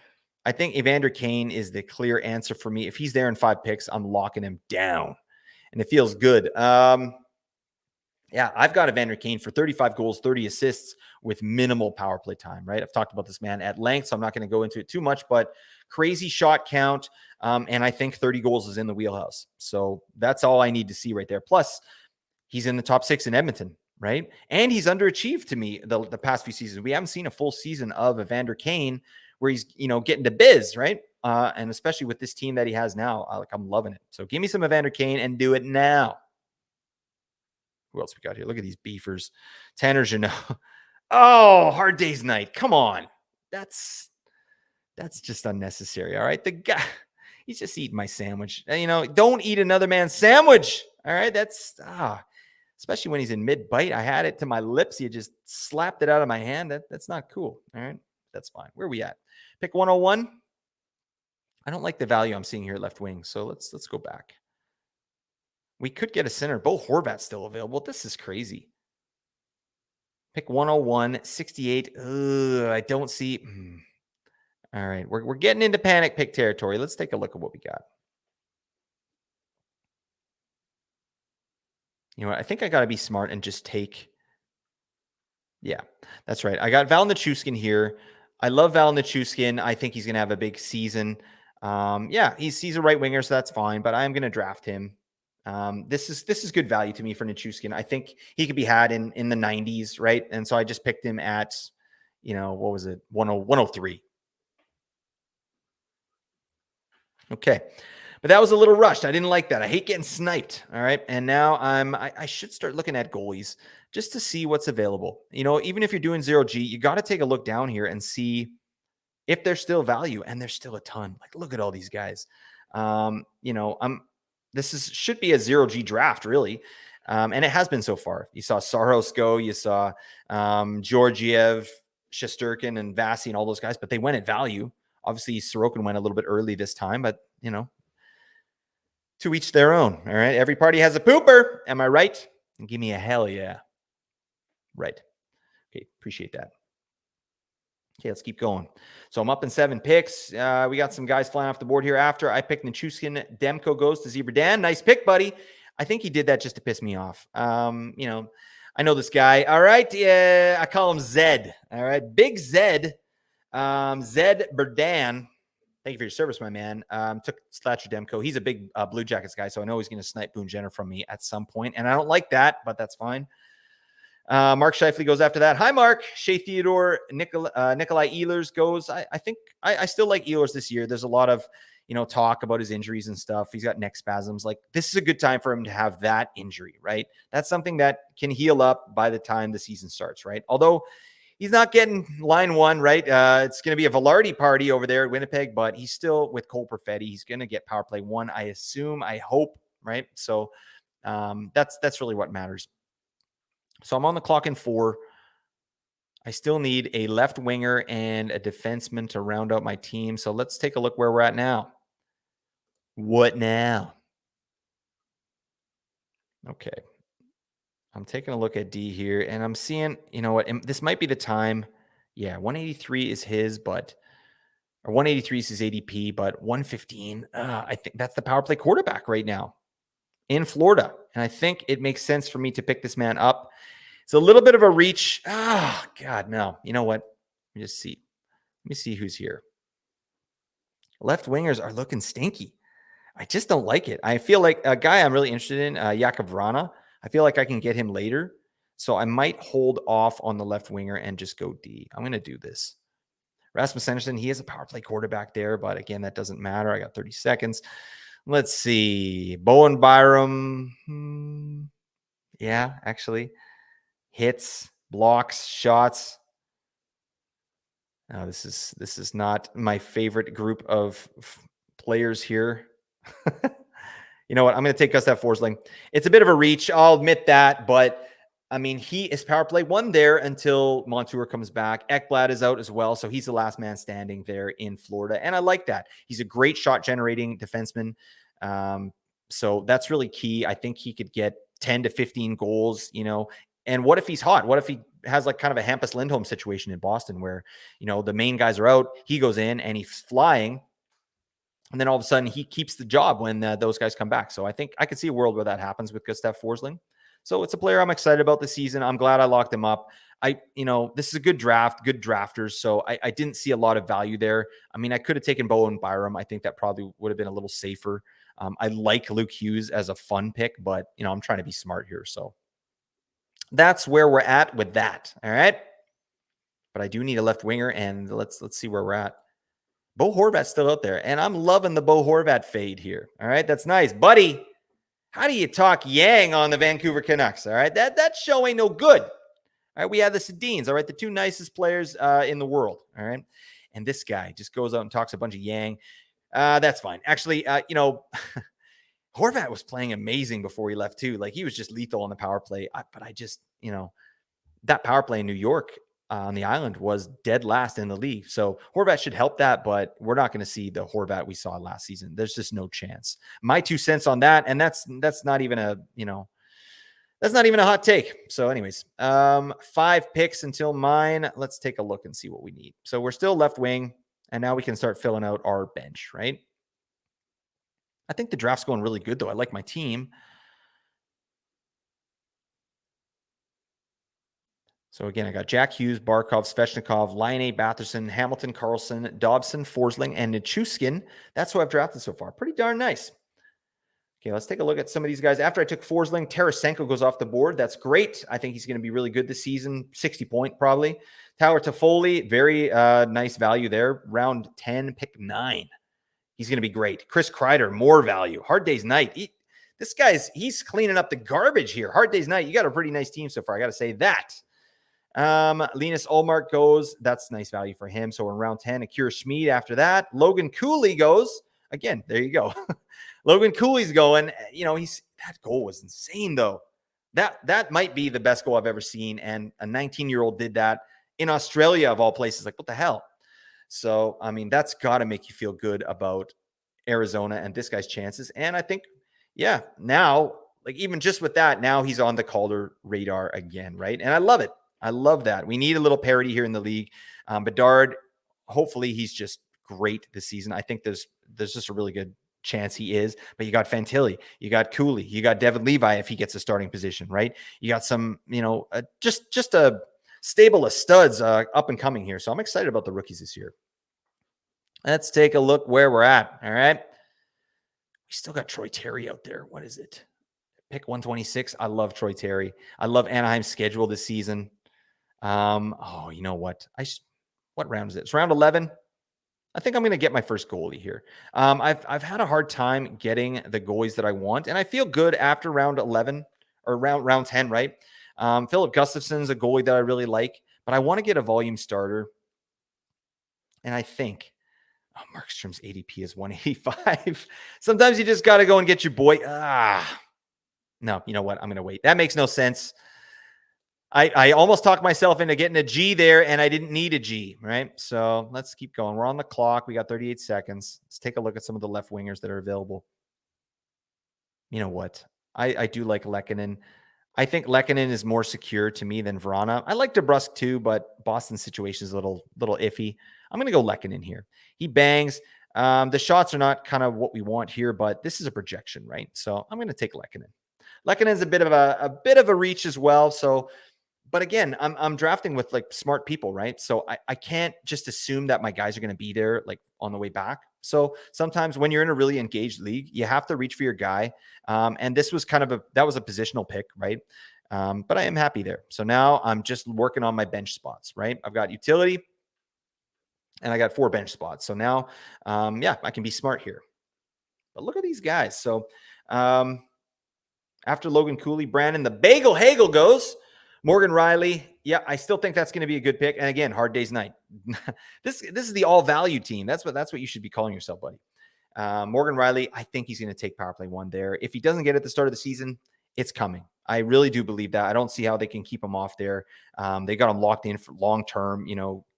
I think Evander Kane is the clear answer for me. If he's there in 5 picks, I'm locking him down, and it feels good. Yeah, I've got Evander Kane for 35 goals, 30 assists with minimal power play time, right? I've talked about this man at length, so I'm not going to go into it too much, but crazy shot count. And I think 30 goals is in the wheelhouse. So that's all I need to see right there. Plus, he's in the top 6 in Edmonton, right? And he's underachieved to me the past few seasons. We haven't seen a full season of Evander Kane where he's, getting to biz, right? And especially with this team that he has now, I'm loving it. So give me some Evander Kane and do it now. Who else we got here? Look at these beefers. Tanner Janot. Oh, hard day's night. Come on. That's just unnecessary. All right. The guy, he's just eating my sandwich. Don't eat another man's sandwich. All right. That's especially when he's in mid-bite. I had it to my lips. He just slapped it out of my hand. That's not cool. All right. That's fine. Where are we at? Pick 101. I don't like the value I'm seeing here at left wing. So let's go back. We could get a center. Bo Horvat's still available. This is crazy. Pick 101, 68. I don't see. All right. We're getting into panic pick territory. Let's take a look at what we got. You know what? I think I got to be smart and just take. Yeah, that's right. I got Val Nichushkin here. I love Val Nichushkin. I think he's going to have a big season. Yeah, he's a right winger, so that's fine, but I'm going to draft him. This is good value to me for Nichushkin. I think he could be had in the 90s, right? And so I just picked him at, what was it? 103. Okay. But that was a little rushed. I didn't like that. I hate getting sniped. All right. And now I should start looking at goalies just to see what's available. Even if you're doing 0G, you got to take a look down here and see if there's still value, and there's still a ton. Like, look at all these guys. Should be a 0G draft, really. And it has been so far. You saw Saros go, you saw Georgiev, Shesterkin, and Vasi, and all those guys, but they went at value. Obviously, Sorokin went a little bit early this time, but to each their own. All right. Every party has a pooper. Am I right? And give me a hell yeah. Right. Okay. Appreciate that. Okay, let's keep going. So I'm up in 7 picks. We got some guys flying off the board here after. I picked Nichushkin. Demko goes to Zebra Dan. Nice pick, buddy. I think he did that just to piss me off. I know this guy. All right. Yeah, I call him Zed. All right. Big Zed. Zed Berdan. Thank you for your service, my man. Took Slatcher Demko. He's a big Blue Jackets guy, so I know he's going to snipe Boone Jenner from me at some point, and I don't like that, but that's fine. Mark Scheifele goes after that. Hi, Mark. Shea Theodore, Nikolai Ehlers goes. I think I still like Ehlers this year. There's a lot of talk about his injuries and stuff. He's got neck spasms. Like, this is a good time for him to have that injury, right? That's something that can heal up by the time the season starts, right? Although he's not getting line one, right? It's going to be a Velarde party over there at Winnipeg, but he's still with Cole Perfetti. He's going to get power play 1, I assume, I hope, right? So that's really what matters. So I'm on the clock in 4. I still need a left winger and a defenseman to round out my team. So let's take a look where we're at now. What now? Okay. I'm taking a look at D here, and I'm seeing, this might be the time. Yeah, 183 is his, or 183 is his ADP, but 115, I think that's the power play quarterback right now in Florida. And I think it makes sense for me to pick this man up. It's a little bit of a reach. God, no. You know what? Let me just see. Let me see who's here. Left wingers are looking stinky. I just don't like it. I feel like a guy I'm really interested in, Jakub Vrana. I feel like I can get him later. So I might hold off on the left winger and just go D. I'm going to do this. Rasmus Anderson, he is a power play quarterback there, but again, that doesn't matter. I got 30 seconds. Let's see. Bowen Byram. Yeah, actually. Hits, blocks, shots. Now, this is not my favorite group of players here. You know what? I'm going to take Gustav Forsling. It's a bit of a reach. I'll admit that, but I mean, he is power play 1 there until Montour comes back. Ekblad is out as well, so he's the last man standing there in Florida, and I like that. He's a great shot-generating defenseman, so that's really key. I think he could get 10 to 15 goals, and what if he's hot? What if he has like kind of a Hampus Lindholm situation in Boston where, the main guys are out, he goes in and he's flying, and then all of a sudden he keeps the job when those guys come back. So I think I could see a world where that happens with Gustav Forsling. So it's a player I'm excited about this season. I'm glad I locked him up. This is a good draft, good drafters. So I didn't see a lot of value there. I mean, I could have taken Bo and Byram. I think that probably would have been a little safer. I like Luke Hughes as a fun pick, but I'm trying to be smart here. So that's where we're at with that. All right. But I do need a left winger, and let's see where we're at. Bo Horvat's still out there, and I'm loving the Bo Horvat fade here. All right, that's nice, buddy. How do you talk Yang on the Vancouver Canucks? All right, that show ain't no good. All right, we have the Sedins. All right, the two nicest players in the world. All right, and this guy just goes out and talks a bunch of Yang. That's fine. Actually, Horvat was playing amazing before he left too. Like, he was just lethal on the power play. But I just, that power play in New York on the island was dead last in the league. So Horvat should help that, but we're not going to see the Horvat we saw last season. There's just no chance. My 2 cents on that, and that's not even that's not even a hot take. So anyways, 5 picks until mine. Let's take a look and see what we need. So we're still left wing, and now we can start filling out our bench, right? I think the draft's going really good, though. I like my team. So again, I got Jack Hughes, Barkov, Svechnikov, Laine, Batherson, Hamilton, Carlson, Dobson, Forsling, and Nichushkin. That's who I've drafted so far. Pretty darn nice. Okay, let's take a look at some of these guys. After I took Forsling, Tarasenko goes off the board. That's great. I think he's going to be really good this season. 60 point probably. Tower Toffoli, very nice value there. Round 10, pick 9. He's going to be great. Chris Kreider, more value. Hard Day's Night. He's cleaning up the garbage here. Hard Day's Night. You got a pretty nice team so far. I got to say that. Linus Ullmark goes. That's nice value for him. So we're in round 10. Akira Schmid after that. Logan Cooley goes. Again, there you go. Logan Cooley's going. That goal was insane, though. That might be the best goal I've ever seen. And a 19-year-old did that in Australia, of all places. Like, what the hell? So, I mean, that's got to make you feel good about Arizona and this guy's chances. And I think, yeah, now, like, even just with that, now he's on the Calder radar again, right? And I love it. I love that. We need a little parity here in the league. Bedard, hopefully he's just great this season. I think there's just a really good chance he is. But you got Fantilli, you got Cooley, you got Devin Levi if he gets a starting position, right? You got some, just a stable of studs up and coming here. So I'm excited about the rookies this year. Let's take a look where we're at. All right. We still got Troy Terry out there. What is it? Pick 126. I love Troy Terry. I love Anaheim's schedule this season. You know what? What round is it? It's round 11. I think I'm going to get my first goalie here. I've had a hard time getting the goalies that I want, and I feel good after round 11 or round 10, right? Philip Gustafson's a goalie that I really like, but I want to get a volume starter. And I think Markstrom's ADP is 185. Sometimes you just got to go and get your boy. No, you know what? I'm going to wait. That makes no sense. I almost talked myself into getting a G there, and I didn't need a G, right? So let's keep going. We're on the clock. We got 38 seconds. Let's take a look at some of the left wingers that are available. You know what? I do like Lehkonen. I think Lehkonen is more secure to me than Vrana. I like DeBrusk too, but Boston's situation is a little iffy. I'm going to go Lehkonen here. He bangs. The shots are not kind of what we want here, but this is a projection, right? So I'm going to take Lehkonen. Lehkonen's a bit of a reach as well. So, but again, I'm drafting with like smart people, right? So I can't just assume that my guys are going to be there like on the way back. So sometimes when you're in a really engaged league, you have to reach for your guy. And this was that was a positional pick, right? But I am happy there. So now I'm just working on my bench spots, right? I've got utility and I got 4 bench spots. So now, I can be smart here. But look at these guys. So after Logan Cooley, Brandon, the Bagel Hagel goes. Morgan Riley. Yeah, I still think that's going to be a good pick. And again, Hard Day's Night. This is the all value team. That's what you should be calling yourself, buddy. Morgan Riley, I think he's going to take power play 1 there. If he doesn't get it at the start of the season, it's coming. I really do believe that. I don't see how they can keep him off there. They got him locked in for long-term,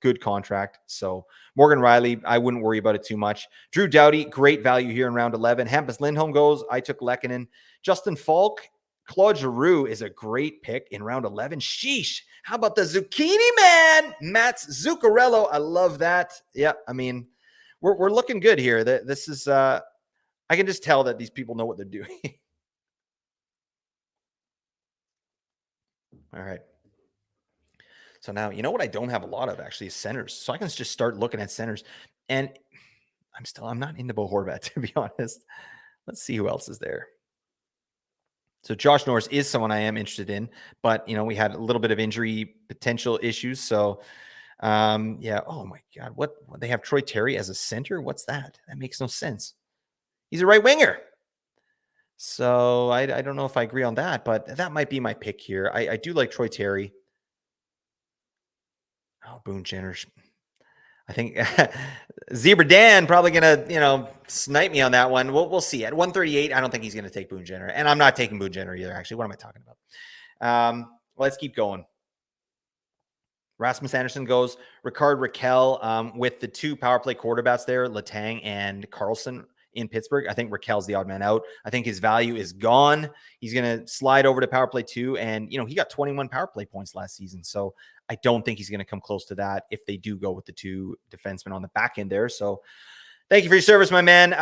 good contract. So Morgan Riley, I wouldn't worry about it too much. Drew Doughty, great value here in round 11. Hampus Lindholm goes. I took Lehkonen. Justin Falk, Claude Giroux is a great pick in round 11. Sheesh. How about the Zucchini Man? Mats Zuccarello. I love that. Yeah, I mean, we're looking good here. This is, I can just tell that these people know what they're doing. All right. So now, you know what I don't have a lot of actually is centers. So I can just start looking at centers. And I'm not into Bo Horvat, to be honest. Let's see who else is there. So Josh Norris is someone I am interested in, but we had a little bit of injury potential issues. So yeah. Oh my God. What they have Troy Terry as a center? What's that? That makes no sense. He's a right winger. So I don't know if I agree on that, but that might be my pick here. I do like Troy Terry. Oh, Boone Jenner. I think Zebra Dan probably gonna snipe me on that one. We'll see. At 138, I don't think he's gonna take Boone Jenner, and I'm not taking Boone Jenner either. Actually, what am I talking about? Let's keep going. Rasmus Anderson goes. Ricard Raquel with the two power play quarterbacks there, Letang and Carlson in Pittsburgh. I think Raquel's the odd man out. I think his value is gone. He's going to slide over to power play 2. And, he got 21 power play points last season. So I don't think he's going to come close to that if they do go with the two defensemen on the back end there. So thank you for your service, my man.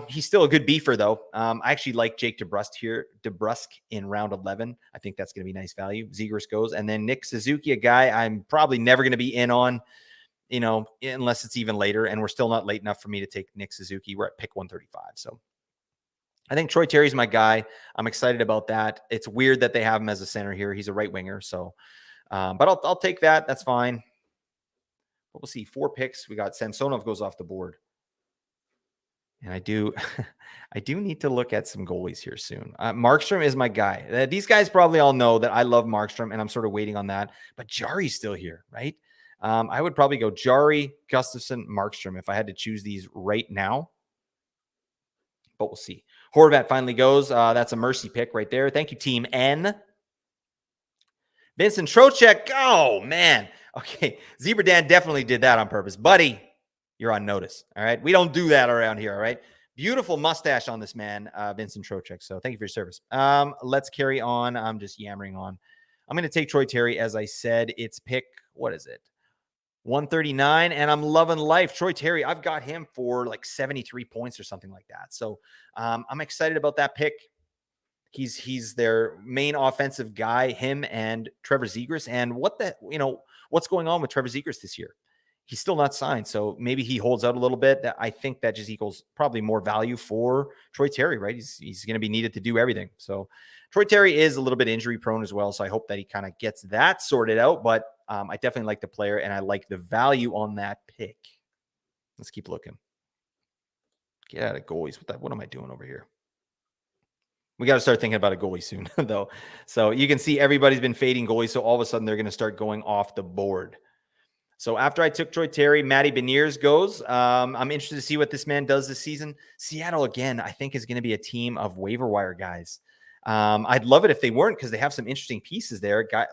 He's still a good beefer, though. I actually like Jake DeBrusk in round 11. I think that's going to be nice value. Zegras goes. And then Nick Suzuki, a guy I'm probably never going to be in on, unless it's even later. And we're still not late enough for me to take Nick Suzuki. We're at pick 135. So I think Troy Terry's my guy. I'm excited about that. It's weird that they have him as a center here. He's a right winger. So, but I'll take that. That's fine. But we'll see. 4 picks. We got Samsonov goes off the board. And I do need to look at some goalies here soon. Markstrom is my guy. These guys probably all know that I love Markstrom, and I'm sort of waiting on that. But Jari's still here, right? I would probably go Jari, Gustafsson, Markstrom if I had to choose these right now. But we'll see. Horvat finally goes. That's a mercy pick right there. Thank you, Team N. Vincent Trocheck. Oh, man. Okay. Zebra Dan definitely did that on purpose. Buddy, you're on notice. All right. We don't do that around here. All right. Beautiful mustache on this man, Vincent Trocheck. So thank you for your service. Let's carry on. I'm just yammering on. I'm going to take Troy Terry. As I said, it's pick, what is it? 139. And I'm loving life. Troy Terry, I've got him for like 73 points or something like that. So I'm excited about that pick. He's their main offensive guy, him and Trevor Zegras. And what's going on with Trevor Zegras this year? He's still not signed, so maybe he holds out a little bit. I think that just equals probably more value for Troy Terry, right? He's going to be needed to do everything. So Troy Terry is a little bit injury prone as well, so I hope that he kind of gets that sorted out. But I definitely like the player, and I like the value on that pick. Let's keep looking. Get out of goalies. What am I doing over here? We got to start thinking about a goalie soon, though. So you can see everybody's been fading goalies, so all of a sudden they're going to start going off the board. So after I took Troy Terry, Matty Beniers goes. I'm interested to see what this man does this season. Seattle, again, I think is going to be a team of waiver wire guys. I'd love it if they weren't because they have some interesting pieces there. I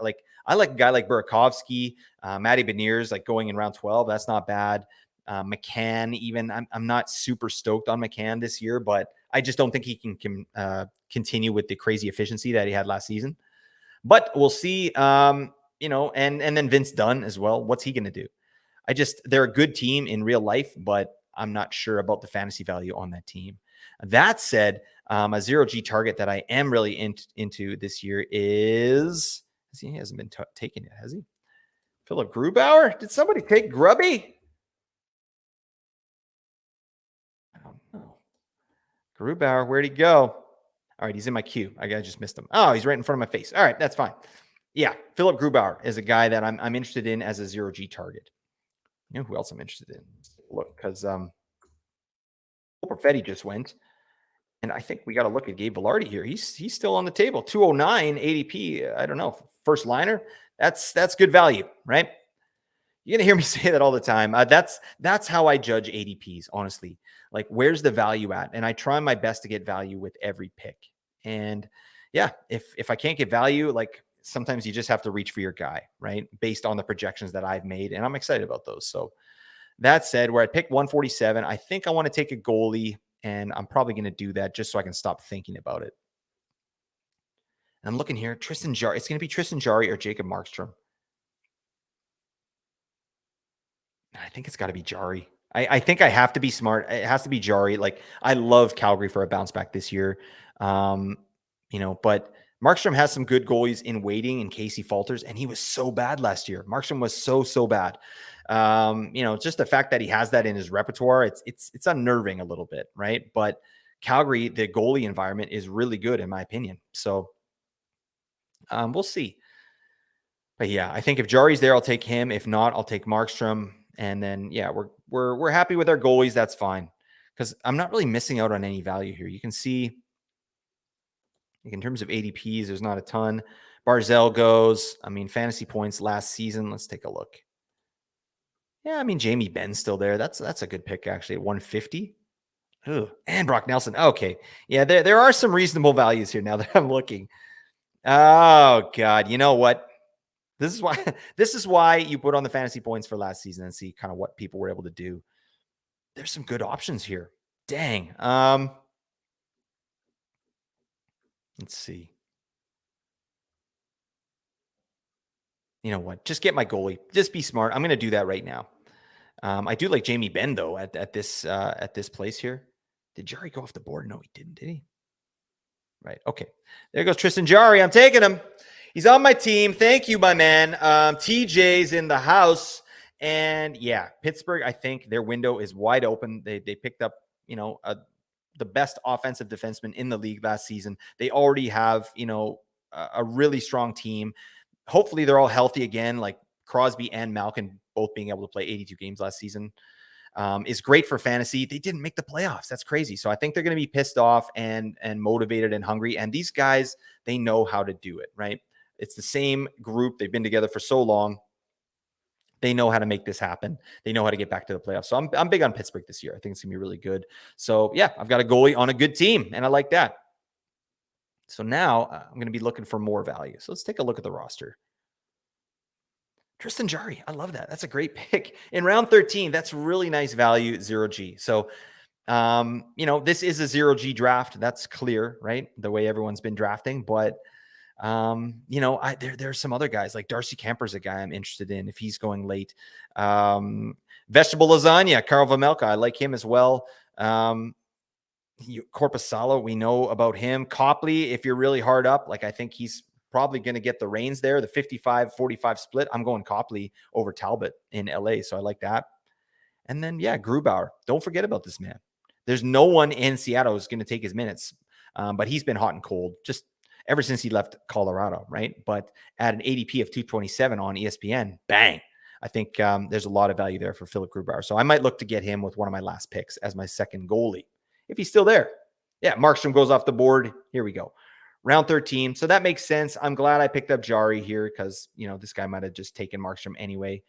like a guy like Burakovsky, Matty Beniers, like going in round 12. That's not bad. McCann, even. I'm not super stoked on McCann this year, but I just don't think he can continue with the crazy efficiency that he had last season. But we'll see. And then Vince Dunn as well. What's he going to do? They're a good team in real life, but I'm not sure about the fantasy value on that team. That said, a 0G target that I am really into this year is, he hasn't been taken yet, has he? Philip Grubauer? Did somebody take Grubby? I don't know. Grubauer, where'd he go? All right, he's in my queue. I just missed him. Oh, he's right in front of my face. All right, that's fine. Yeah, Philip Grubauer is a guy that I'm interested in as a 0G target. You know who else I'm interested in? Look, because Perfetti just went, and I think we got to look at Gabe Velarde here. He's still on the table. 209 ADP. I don't know, first liner. That's good value, right? You're gonna hear me say that all the time. That's how I judge ADPs, honestly. Like, where's the value at? And I try my best to get value with every pick. And yeah, if I can't get value, like, sometimes you just have to reach for your guy, right? Based on the projections that I've made. And I'm excited about those. So that said, we're at pick 147. I think I want to take a goalie, and I'm probably going to do that just so I can stop thinking about it. And I'm looking here, Tristan Jarry. It's going to be Tristan Jarry or Jacob Markstrom. I think it's got to be Jarry. I think I have to be smart. It has to be Jarry. Like, I love Calgary for a bounce back this year. But Markstrom has some good goalies in waiting in case he falters, and he was so bad last year. Markstrom was so bad. Just the fact that he has that in his repertoire, it's unnerving a little bit, right? But Calgary, the goalie environment is really good in my opinion. So we'll see. But yeah, I think if Jari's there, I'll take him. If not, I'll take Markstrom. And then yeah, we're happy with our goalies. That's fine. Because I'm not really missing out on any value here. You can see, like in terms of ADPs, there's not a ton. Barzell goes. I mean, fantasy points last season. Let's take a look. Yeah, I mean, Jamie Benn's still there. That's a good pick actually at 150. Ooh, and Brock Nelson. Okay, yeah, there are some reasonable values here now that I'm looking. Oh God, you know what? This is why you put on the fantasy points for last season and see kind of what people were able to do. There's some good options here. Dang. Let's see. You know what? Just get my goalie. Just be smart. I'm going to do that right now. I do like Jamie Benn though at this place here. Did Jarry go off the board? No, he didn't. Did he? Right. Okay. There goes Tristan Jarry. I'm taking him. He's on my team. Thank you, my man. TJ's in the house. And yeah, Pittsburgh, I think their window is wide open. They picked up, the best offensive defenseman in the league last season. They already have, a really strong team. Hopefully they're all healthy again, like Crosby and Malkin both being able to play 82 games last season. Is great for fantasy. They didn't make the playoffs. That's crazy. So I think they're going to be pissed off and motivated and hungry. And these guys, they know how to do it, right? It's the same group. They've been together for so long. They know how to make this happen. They know how to get back to the playoffs. So I'm big on Pittsburgh this year. I think it's going to be really good. So yeah, I've got a goalie on a good team, and I like that. So now I'm going to be looking for more value. So let's take a look at the roster. Tristan Jarry. I love that. That's a great pick. In round 13, that's really nice value, 0G. So, this is a 0G draft. That's clear, right? The way everyone's been drafting. But, there's some other guys like Darcy Kemper's a guy I'm interested in if he's going late. Vegetable Lasagna, Karl Vejmelka. I like him as well. Korpisalo, we know about him. Copley, if you're really hard up, like I think he's probably going to get the reins there, the 55-45 split. I'm going Copley over Talbot in LA. So I like that. And then, yeah, Grubauer. Don't forget about this man. There's no one in Seattle who's going to take his minutes. But he's been hot and cold just ever since he left Colorado, right? But at an ADP of 227 on ESPN, bang. I think there's a lot of value there for Philip Grubauer. So I might look to get him with one of my last picks as my second goalie, if he's still there. Yeah, Markstrom goes off the board. Here we go. Round 13. So that makes sense. I'm glad I picked up Jarry here because, this guy might have just taken Markstrom anyway.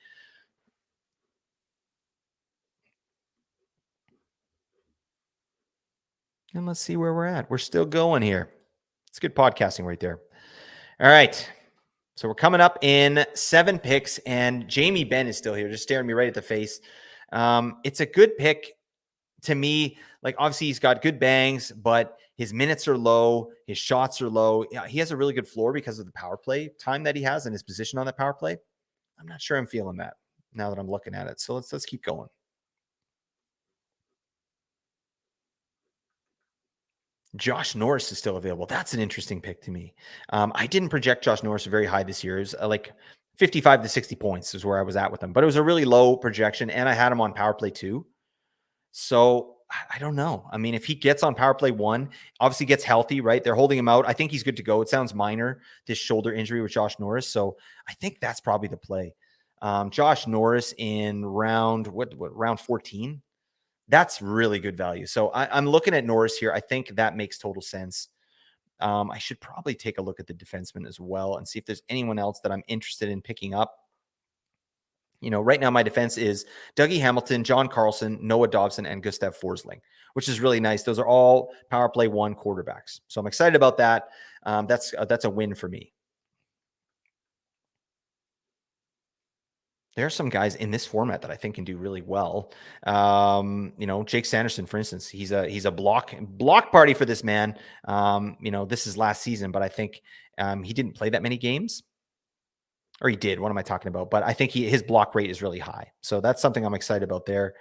And let's see where we're at. We're still going here. It's good podcasting right there. All right. So we're coming up in 7 picks, and Jamie Benn is still here, just staring me right at the face. It's a good pick to me. Like, obviously, he's got good bangs, but his minutes are low. His shots are low. Yeah, he has a really good floor because of the power play time that he has and his position on that power play. I'm not sure I'm feeling that now that I'm looking at it. So let's keep going. Josh Norris is still available. That's an interesting pick to me. I didn't project Josh Norris very high this year. It was like 55 to 60 points is where I was at with him, but it was a really low projection, and I had him on power play 2. So I don't know. I mean, if he gets on power play 1, obviously gets healthy, right? They're holding him out. I think he's good to go. It sounds minor, this shoulder injury with Josh Norris. So I think that's probably the play. Josh Norris in round 14. That's really good value. So I'm looking at Norris here. I think that makes total sense. I should probably take a look at the defenseman as well and see if there's anyone else that I'm interested in picking up. Right now my defense is Dougie Hamilton, John Carlson, Noah Dobson, and Gustav Forsling, which is really nice. Those are all power play 1 quarterbacks. So I'm excited about that. That's a win for me. There are some guys in this format that I think can do really well. Jake Sanderson, for instance, he's a block party for this man. This is last season, but I think he didn't play that many games. Or he did. What am I talking about? But I think his block rate is really high. So that's something I'm excited about there.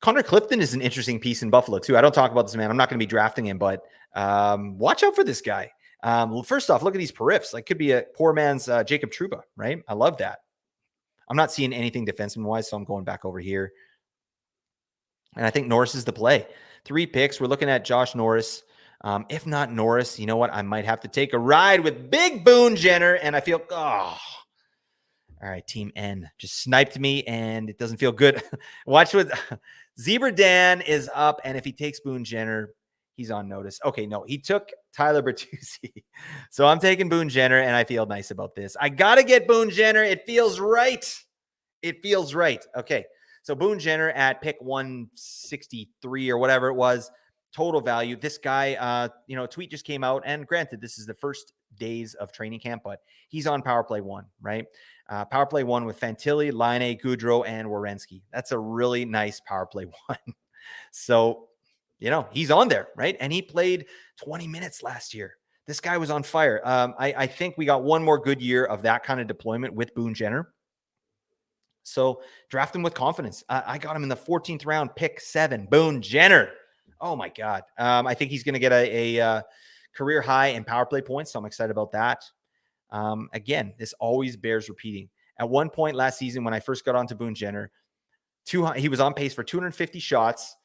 Connor Clifton is an interesting piece in Buffalo too. I don't talk about this man. I'm not going to be drafting him, but watch out for this guy. Well, first off, look at these periffs. Like, could be a poor man's Jacob Trouba, right? I love that. I'm not seeing anything defenseman-wise, so I'm going back over here. And I think Norris is the play. 3 picks. We're looking at Josh Norris. If not Norris, you know what? I might have to take a ride with Big Boone Jenner, and I feel, all right, Team N just sniped me, and it doesn't feel good. Watch what Zebra Dan is up, and if he takes Boone Jenner, he's on notice. Okay, no, he took Tyler Bertuzzi. So I'm taking Boone Jenner, and I feel nice about this. I got to get Boone Jenner. It feels right. It feels right. Okay, so Boone Jenner at pick 163 or whatever it was, total value. This guy, a tweet just came out, and granted, this is the first days of training camp, but he's on power play 1, right? Power play 1 with Fantilli, Laine, Goudreau, and Werenski. That's a really nice power play 1. So, he's on there, right? And he played 20 minutes last year. This guy was on fire. I think we got one more good year of that kind of deployment with Boone Jenner. So draft him with confidence. I got him in the 14th round, pick 7, Boone Jenner. Oh my God. I think he's going to get a career high in power play points. So I'm excited about that. Again, this always bears repeating. At one point last season, when I first got onto Boone Jenner, he was on pace for 250 shots,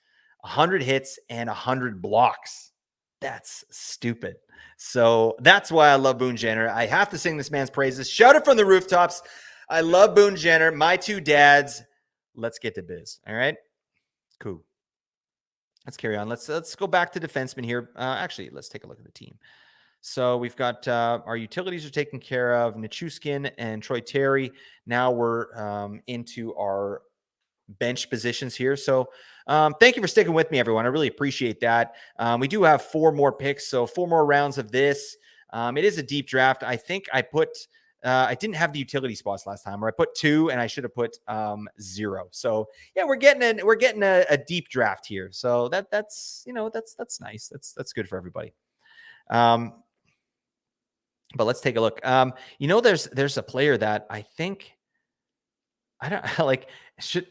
100 hits, and 100 blocks. That's stupid. So that's why I love Boone Jenner. I have to sing this man's praises. Shout it from the rooftops. I love Boone Jenner. My 2 dads. Let's get to biz. All right. Cool. Let's carry on. Let's go back to defensemen here. Actually, let's take a look at the team. So we've got our utilities are taken care of, Nichushkin and Troy Terry. Now we're into our bench positions here. So thank you for sticking with me, everyone. I really appreciate that. We do have 4 more picks, so 4 more rounds of this. It is a deep draft. I think I didn't have the utility spots last time, or I put 2 and I should have put 0. So yeah, we're getting a deep draft here. So that's nice. That's good for everybody. But let's take a look. There's a player that I think I don't like.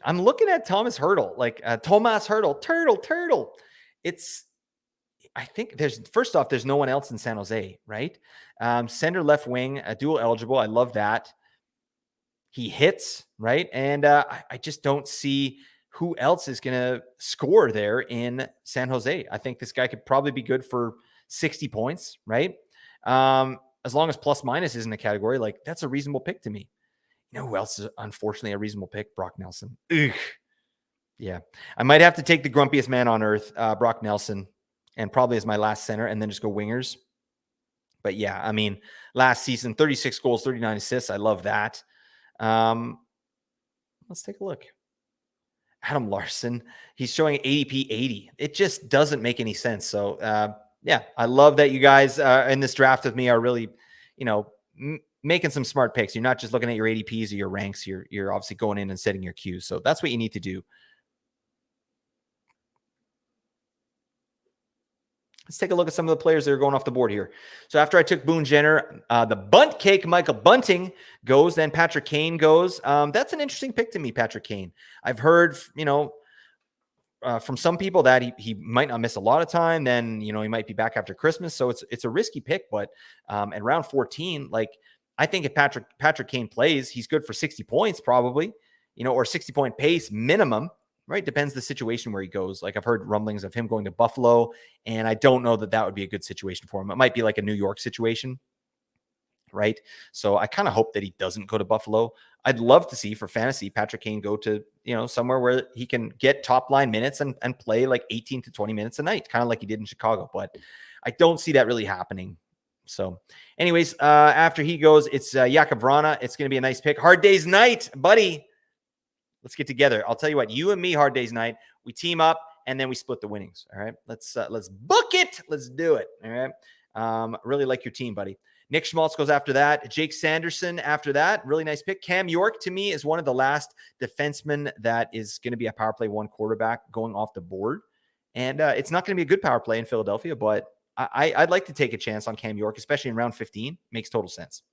I'm looking at Thomas Hurdle, Tomas Hurdle, Turtle. I think there's no one else in San Jose, right? Center left wing, dual eligible. I love that. He hits, right? And I just don't see who else is going to score there in San Jose. I think this guy could probably be good for 60 points, right? As long as plus minus isn't a category, that's a reasonable pick to me. You know who else is unfortunately a reasonable pick? Brock Nelson. Ugh. Yeah. I might have to take the grumpiest man on earth, Brock Nelson, and probably as my last center, and then just go wingers. But yeah, I mean, last season, 36 goals, 39 assists. I love that. Let's take a look. Adam Larson, he's showing ADP 80. It just doesn't make any sense. So yeah, I love that you guys in this draft with me are really, making some smart picks. You're not just looking at your ADPs or your ranks. You're obviously going in and setting your cues. So that's what you need to do. Let's take a look at some of the players that are going off the board here. So after I took Boone Jenner, the bunt cake Michael Bunting goes, then Patrick Kane goes. That's an interesting pick to me, Patrick Kane. I've heard, from some people that he might not miss a lot of time. Then, he might be back after Christmas. So it's a risky pick, but at round 14, I think if Patrick Kane plays, he's good for 60 points probably, or 60 point pace minimum. Right. Depends the situation where he goes. I've heard rumblings of him going to Buffalo, and I don't know that would be a good situation for him. It might be like a New York situation. Right. So I kind of hope that he doesn't go to Buffalo. I'd love to see for fantasy Patrick Kane go to, somewhere where he can get top line minutes and play 18 to 20 minutes a night, kind of like he did in Chicago. But I don't see that really happening. So anyways, after he goes, it's Jakub Vrana. It's going to be a nice pick. Hard Day's Night, buddy. Let's get together. I'll tell you what, you and me, Hard Days Night, we team up and then we split the winnings. All right. Let's book it. Let's do it. All right. Really like your team, buddy. Nick Schmaltz goes after that. Jake Sanderson after that. Really nice pick. Cam York to me is one of the last defensemen that is going to be a power play 1 quarterback going off the board. And it's not going to be a good power play in Philadelphia, but I'd like to take a chance on Cam York, especially in round 15. Makes total sense.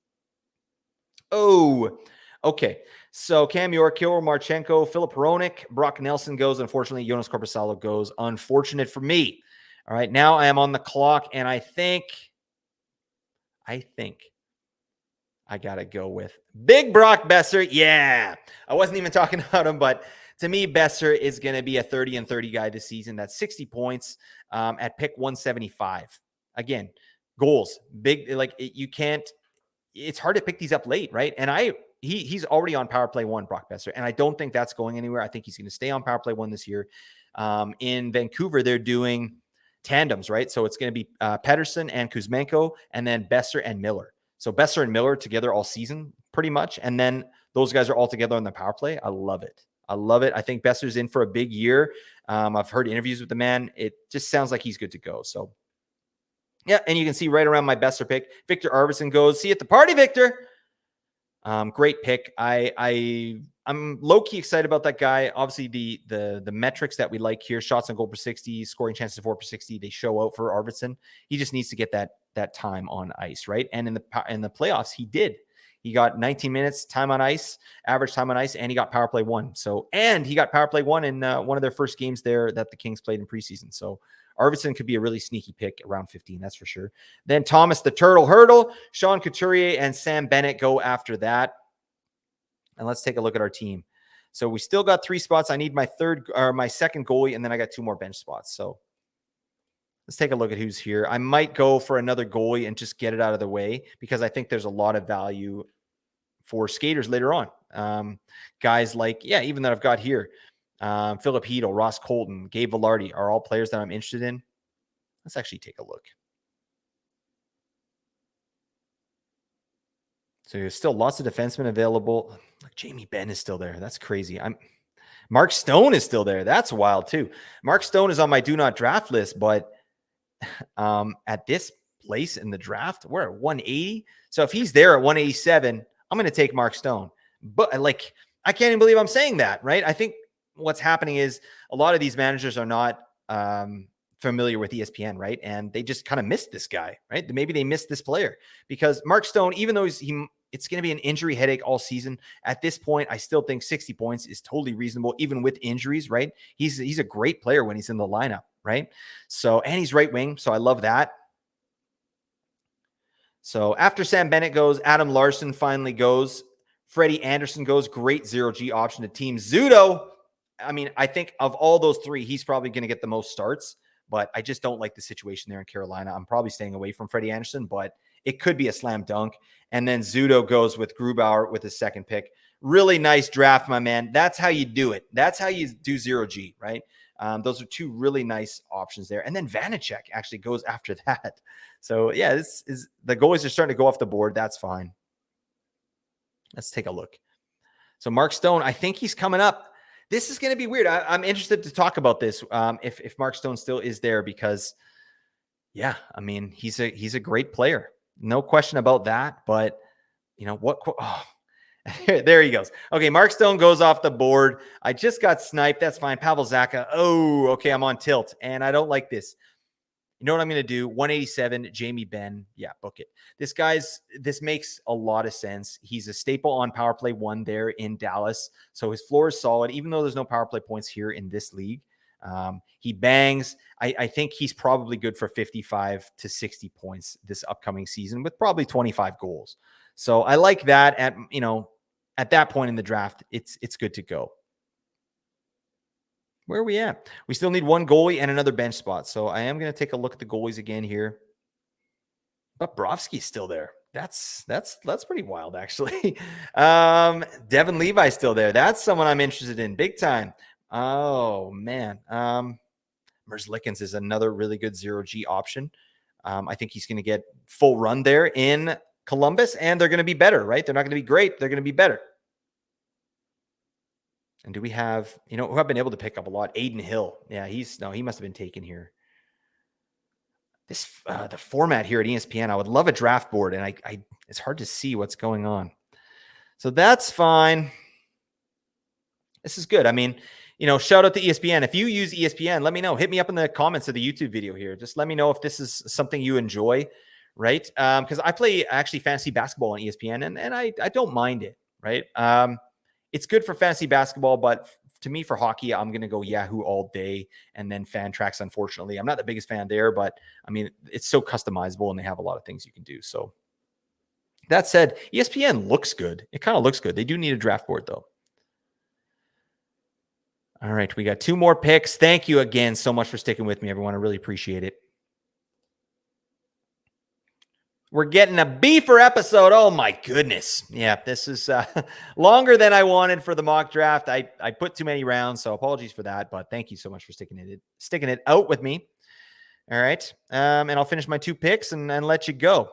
Oh, okay. So Cam York, Kirill Marchenko, Philip Hronik, Brock Nelson goes. Unfortunately, Jonas Korpisalo goes. Unfortunate for me. All right. Now I am on the clock, and I think I think I got to go with Big Brock Besser. Yeah. I wasn't even talking about him, but to me, Besser is going to be a 30 and 30 guy this season. That's 60 points at pick 175. Again, goals. Big, like you can't, it's hard to pick these up late, right? And he's already on power play one, Brock Besser, and I don't think that's going anywhere. I think he's going to stay on power play one this year. In Vancouver, they're doing tandems, right? So it's going to be Pedersen and Kuzmenko, and then Besser and Miller. So Besser and Miller together all season, pretty much, and then those guys are all together on the power play. I love it. I love it. I think Besser's in for a big year. I've heard interviews with the man. It just sounds like he's good to go. So yeah, and you can see right around my Besser pick, Victor Arvidsson goes. See you at the party, Victor. Great pick. I'm low-key excited about that guy. Obviously, the metrics that we like here, shots on goal per 60, scoring chances for 60, they show out for Arvidsson. He just needs to get that time on ice, right? And in the playoffs, he did. He got 19 minutes time on ice, average time on ice, and he got power play one. And he got power play one in one of their first games there that the Kings played in preseason. So Arvidsson could be a really sneaky pick around 15, that's for sure. Then Thomas the Turtle Hurdle, Sean Couturier, and Sam Bennett go after that. And let's take a look at our team. So we still got 3 spots. I need my second goalie, and then I got 2 more bench spots. So let's take a look at who's here. I might go for another goalie and just get it out of the way because I think there's a lot of value for skaters later on. Guys like, even that I've got here. Philip Hedl, Ross Colton, Gabe Velarde are all players that I'm interested in. Let's actually take a look. So there's still lots of defensemen available. Like Jamie Benn is still there. That's crazy. Mark Stone is still there. That's wild too. Mark Stone is on my do not draft list, but at this place in the draft, we're at 180. So if he's there at 187, I'm going to take Mark Stone. But I can't even believe I'm saying that, right? I think what's happening is a lot of these managers are not familiar with ESPN, right? And they just kind of missed this guy, right? Maybe they missed this player because Mark Stone, even though it's going to be an injury headache all season. At this point, I still think 60 points is totally reasonable, even with injuries, right? He's a great player when he's in the lineup, right? So, and he's right wing, so I love that. So after Sam Bennett goes, Adam Larson finally goes. Freddie Anderson goes. Great 0G option to Team Zudo. I mean, I think of all those 3, he's probably going to get the most starts, but I just don't like the situation there in Carolina. I'm probably staying away from Freddie Anderson, but it could be a slam dunk. And then Zudo goes with Grubauer with his second pick. Really nice draft, my man. That's how you do it. That's how you do 0G, right? Those are 2 really nice options there. And then Vanacek actually goes after that. So, yeah, this is the goalies are starting to go off the board. That's fine. Let's take a look. So Mark Stone, I think he's coming up. This is going to be weird. I'm interested to talk about this if Mark Stone still is there because, I mean, he's a great player. No question about that. But, what? Oh, there he goes. Okay, Mark Stone goes off the board. I just got sniped. That's fine. Pavel Zacha. Oh, okay, I'm on tilt, and I don't like this. You know what I'm going to do? 187, Jamie Benn. Yeah, book it. This makes a lot of sense. He's a staple on power play one there in Dallas. So his floor is solid, even though there's no power play points here in this league. He bangs. I think he's probably good for 55 to 60 points this upcoming season with probably 25 goals. So I like that at that point in the draft, it's good to go. Where are we at? We still need 1 goalie and another bench spot. So I am going to take a look at the goalies again here. But Bobrovsky's still there. That's pretty wild, actually. Devin Levi's still there. That's someone I'm interested in big time. Oh, man. Merzlikins is another really good 0G option. I think he's going to get full run there in Columbus, and they're going to be better, right? They're not going to be great. They're going to be better. And do we have, who I've been able to pick up a lot? Aiden Hill. Yeah, he must have been taken here. This, the format here at ESPN, I would love a draft board, and it's hard to see what's going on. So that's fine. This is good. I mean, shout out to ESPN. If you use ESPN, let me know. Hit me up in the comments of the YouTube video here. Just let me know if this is something you enjoy, right? Because I play actually fantasy basketball on ESPN, and I don't mind it, right? It's good for fantasy basketball, but to me, for hockey, I'm going to go Yahoo all day and then Fantrax, unfortunately. I'm not the biggest fan there, but I mean, it's so customizable and they have a lot of things you can do. So That said, ESPN looks good. It kind of looks good. They do need a draft board, though. All right, we got 2 more picks. Thank you again so much for sticking with me, everyone. I really appreciate it. We're getting a beefer episode. Oh my goodness. Yeah, this is longer than I wanted for the mock draft. I put too many rounds, so apologies for that. But thank you so much for sticking it out with me. All right. And I'll finish my 2 picks and let you go.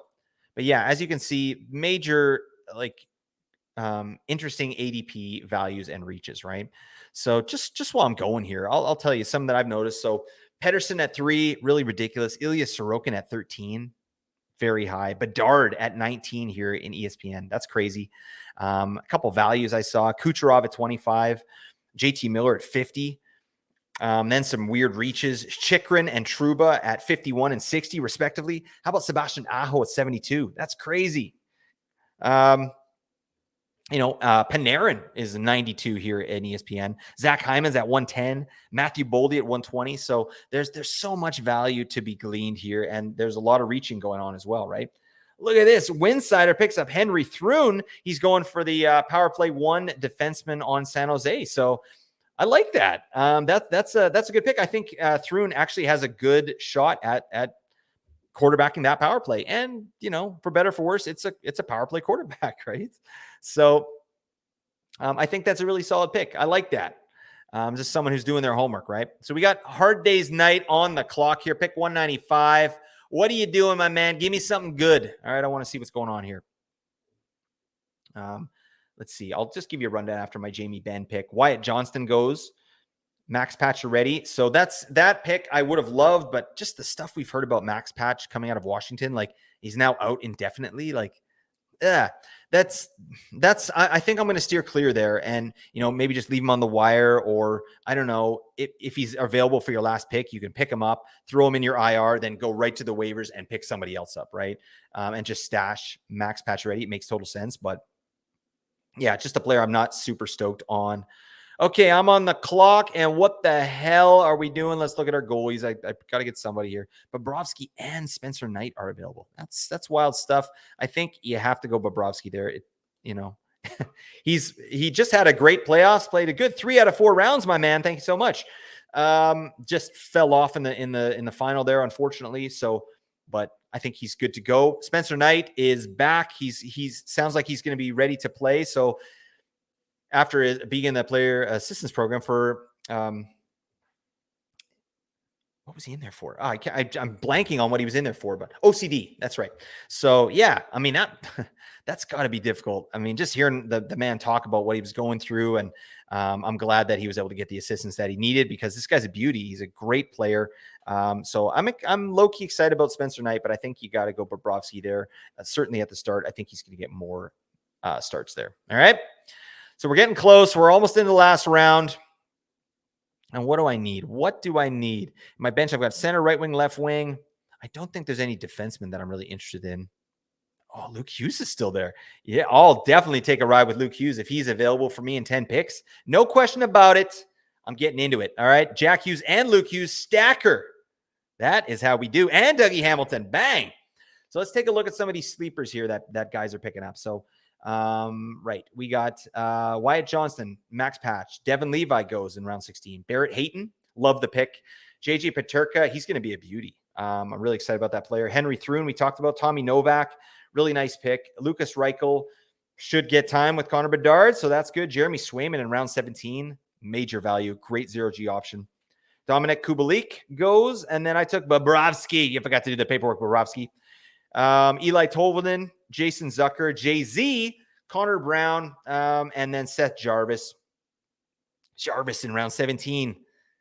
But yeah, as you can see, major interesting ADP values and reaches, right? So just while I'm going here, I'll tell you some that I've noticed. So Pedersen at 3, really ridiculous. Ilya Sorokin at 13. Very high. Bedard at 19 here in ESPN. That's crazy. A couple values I saw. Kucherov at 25. JT Miller at 50. Then some weird reaches. Chikrin and Trouba at 51 and 60, respectively. How about Sebastian Aho at 72? That's crazy. Panarin is 92 here in ESPN. Zach Hyman's at 110. Matthew Boldy at 120. So there's so much value to be gleaned here, and there's a lot of reaching going on as well, right? Look at this. Winsider picks up Henry Thrun. He's going for the power play 1 defenseman on San Jose. So I like that. That's a good pick. I think Thrun actually has a good shot at quarterbacking that power play. And, for better or for worse, it's a power play quarterback, right? So I think that's a really solid pick. I like that. Just someone who's doing their homework, right? So we got Hard Day's Night on the clock here. Pick 195. What are you doing, my man? Give me something good. All right, I want to see what's going on here. Let's see. I'll just give you a rundown after my Jamie Benn pick. Wyatt Johnston goes. Max Pacioretty. So that pick I would have loved, but just the stuff we've heard about Max Patch coming out of Washington, like he's now out indefinitely. Like, I think I'm going to steer clear there and, maybe just leave him on the wire, or I don't know if he's available for your last pick, you can pick him up, throw him in your IR, then go right to the waivers and pick somebody else up. Right. And just stash Max Pacioretty. It makes total sense, but yeah, just a player I'm not super stoked on. Okay, I'm on the clock, and what the hell are we doing? Let's look at our goalies. I got to get somebody here. Bobrovsky and Spencer Knight are available. That's wild stuff. I think you have to go Bobrovsky there. He just had a great playoffs, played a good 3 out of 4 rounds, my man. Thank you so much. Just fell off in the final there, unfortunately. So, but I think he's good to go. Spencer Knight is back. He's sounds like he's going to be ready to play. So, after being in the player assistance program for, what was he in there for? I'm blanking on what he was in there for, but OCD. That's right. So yeah, I mean, that's gotta be difficult. I mean, just hearing the man talk about what he was going through, and I'm glad that he was able to get the assistance that he needed, because this guy's a beauty. He's a great player. So I'm low-key excited about Spencer Knight, but I think you got to go Bobrovsky there. Certainly at the start, I think he's going to get more starts there. All right. So we're getting close. We're almost in the last round. And what do I need? What do I need? In my bench, I've got center, right wing, left wing. I don't think there's any defenseman that I'm really interested in. Oh, Luke Hughes is still there. Yeah, I'll definitely take a ride with Luke Hughes if he's available for me in 10 picks. No question about it. I'm getting into it. All right. Jack Hughes and Luke Hughes stacker. That is how we do. And Dougie Hamilton. Bang. So let's take a look at some of these sleepers here that guys are picking up. So right. We got Wyatt Johnston, Max Patch, Devin Levi goes in round 16. Barrett Hayton, love the pick. JJ Peterka, he's going to be a beauty. I'm really excited about that player. Henry Thrun, we talked about. Tommy Novak, really nice pick. Lucas Reichel should get time with Connor Bedard, so that's good. Jeremy Swayman in round 17, major value, great 0G option. Dominic Kubalik goes, and then I took Bobrovsky. I forgot to do the paperwork, Bobrovsky. Eli Tolvanen, Jason Zucker, Jay-Z, Connor Brown, and then Seth Jarvis. Jarvis in round 17.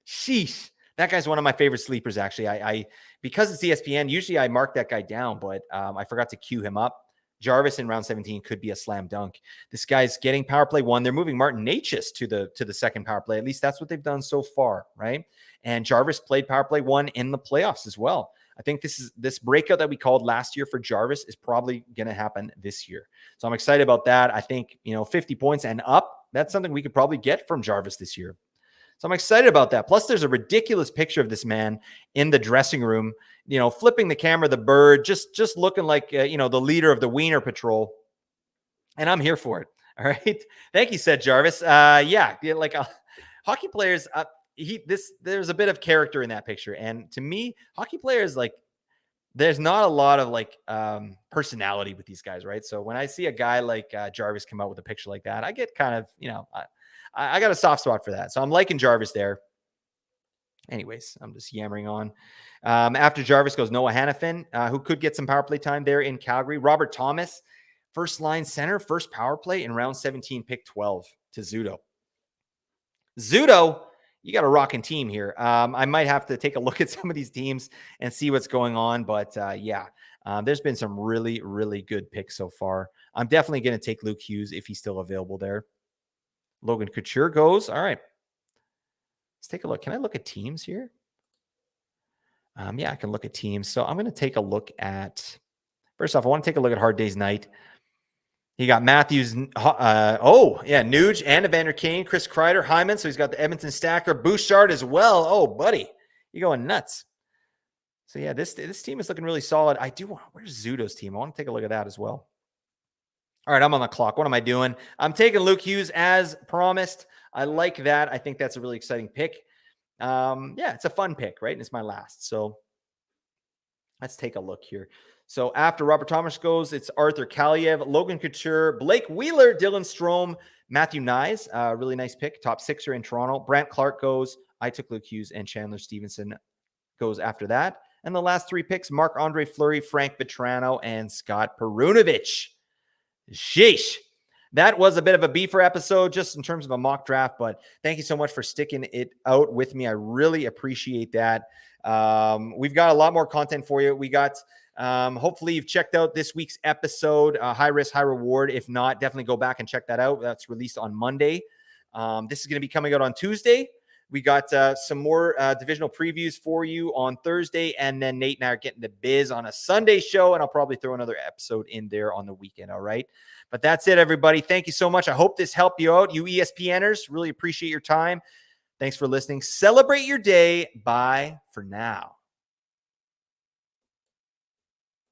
Sheesh. That guy's one of my favorite sleepers, actually. I because it's ESPN, usually I mark that guy down, but I forgot to queue him up. Jarvis in round 17 could be a slam dunk. This guy's getting power play 1. They're moving Martin Necas to the second power play. At least that's what they've done so far, right? And Jarvis played power play 1 in the playoffs as well. I think this breakout that we called last year for Jarvis is probably going to happen this year. So I'm excited about that. I think, 50 points and up, that's something we could probably get from Jarvis this year. So I'm excited about that. Plus, there's a ridiculous picture of this man in the dressing room, flipping the camera, the bird, just looking like, the leader of the Wiener Patrol. and I'm here for it. All right. Thank you, said Jarvis. Yeah, like hockey players. There's a bit of character in that picture, and to me, hockey players like there's not a lot of like personality with these guys, right? So when I see a guy like Jarvis come out with a picture like that, I get kind of I got a soft spot for that. So I'm liking Jarvis there. Anyways, I'm just yammering on. After Jarvis goes Noah Hannafin, who could get some power play time there in Calgary. Robert Thomas, first line center, first power play in round 17, pick 12 to Zudo. Zudo, you got a rocking team here. I might have to take a look at some of these teams and see what's going on. But there's been some really, really good picks so far. I'm definitely going to take Luke Hughes if he's still available there. Logan Couture goes. All right. Let's take a look. Can I look at teams here? Yeah, I can look at teams. So I'm going to take a look at, first off, I want to take a look at Hard Day's Night. He got Matthews. Nuge and Evander Kane, Chris Kreider, Hyman. So he's got the Edmonton Stacker, Bouchard as well. Oh, buddy, you're going nuts. So yeah, this team is looking really solid. Where's Zudo's team? I want to take a look at that as well. All right, I'm on the clock. What am I doing? I'm taking Luke Hughes as promised. I like that. I think that's a really exciting pick. It's a fun pick, right? And it's my last. So let's take a look here. So after Robert Thomas goes, it's Arthur Kaliev, Logan Couture, Blake Wheeler, Dylan Strome, Matthew Nyes. Really nice pick. Top sixer in Toronto. Brant Clark goes. I took Luke Hughes, and Chandler Stevenson goes after that. And the last three picks, Marc-Andre Fleury, Frank Vetrano, and Scott Perunovich. Sheesh. That was a bit of a beefer episode just in terms of a mock draft, but thank you so much for sticking it out with me. I really appreciate that. We've got a lot more content for you. We got, hopefully you've checked out this week's episode, High Risk, High Reward. If not, definitely go back and check that out. That's released on Monday. This is going to be coming out on Tuesday. We got some more divisional previews for you on Thursday, and then Nate and I are getting the biz on a Sunday show, and I'll probably throw another episode in there on the weekend, all right? But that's it, everybody. Thank you so much. I hope this helped you out, you ESPNers. Really appreciate your time. Thanks for listening. Celebrate your day. Bye for now.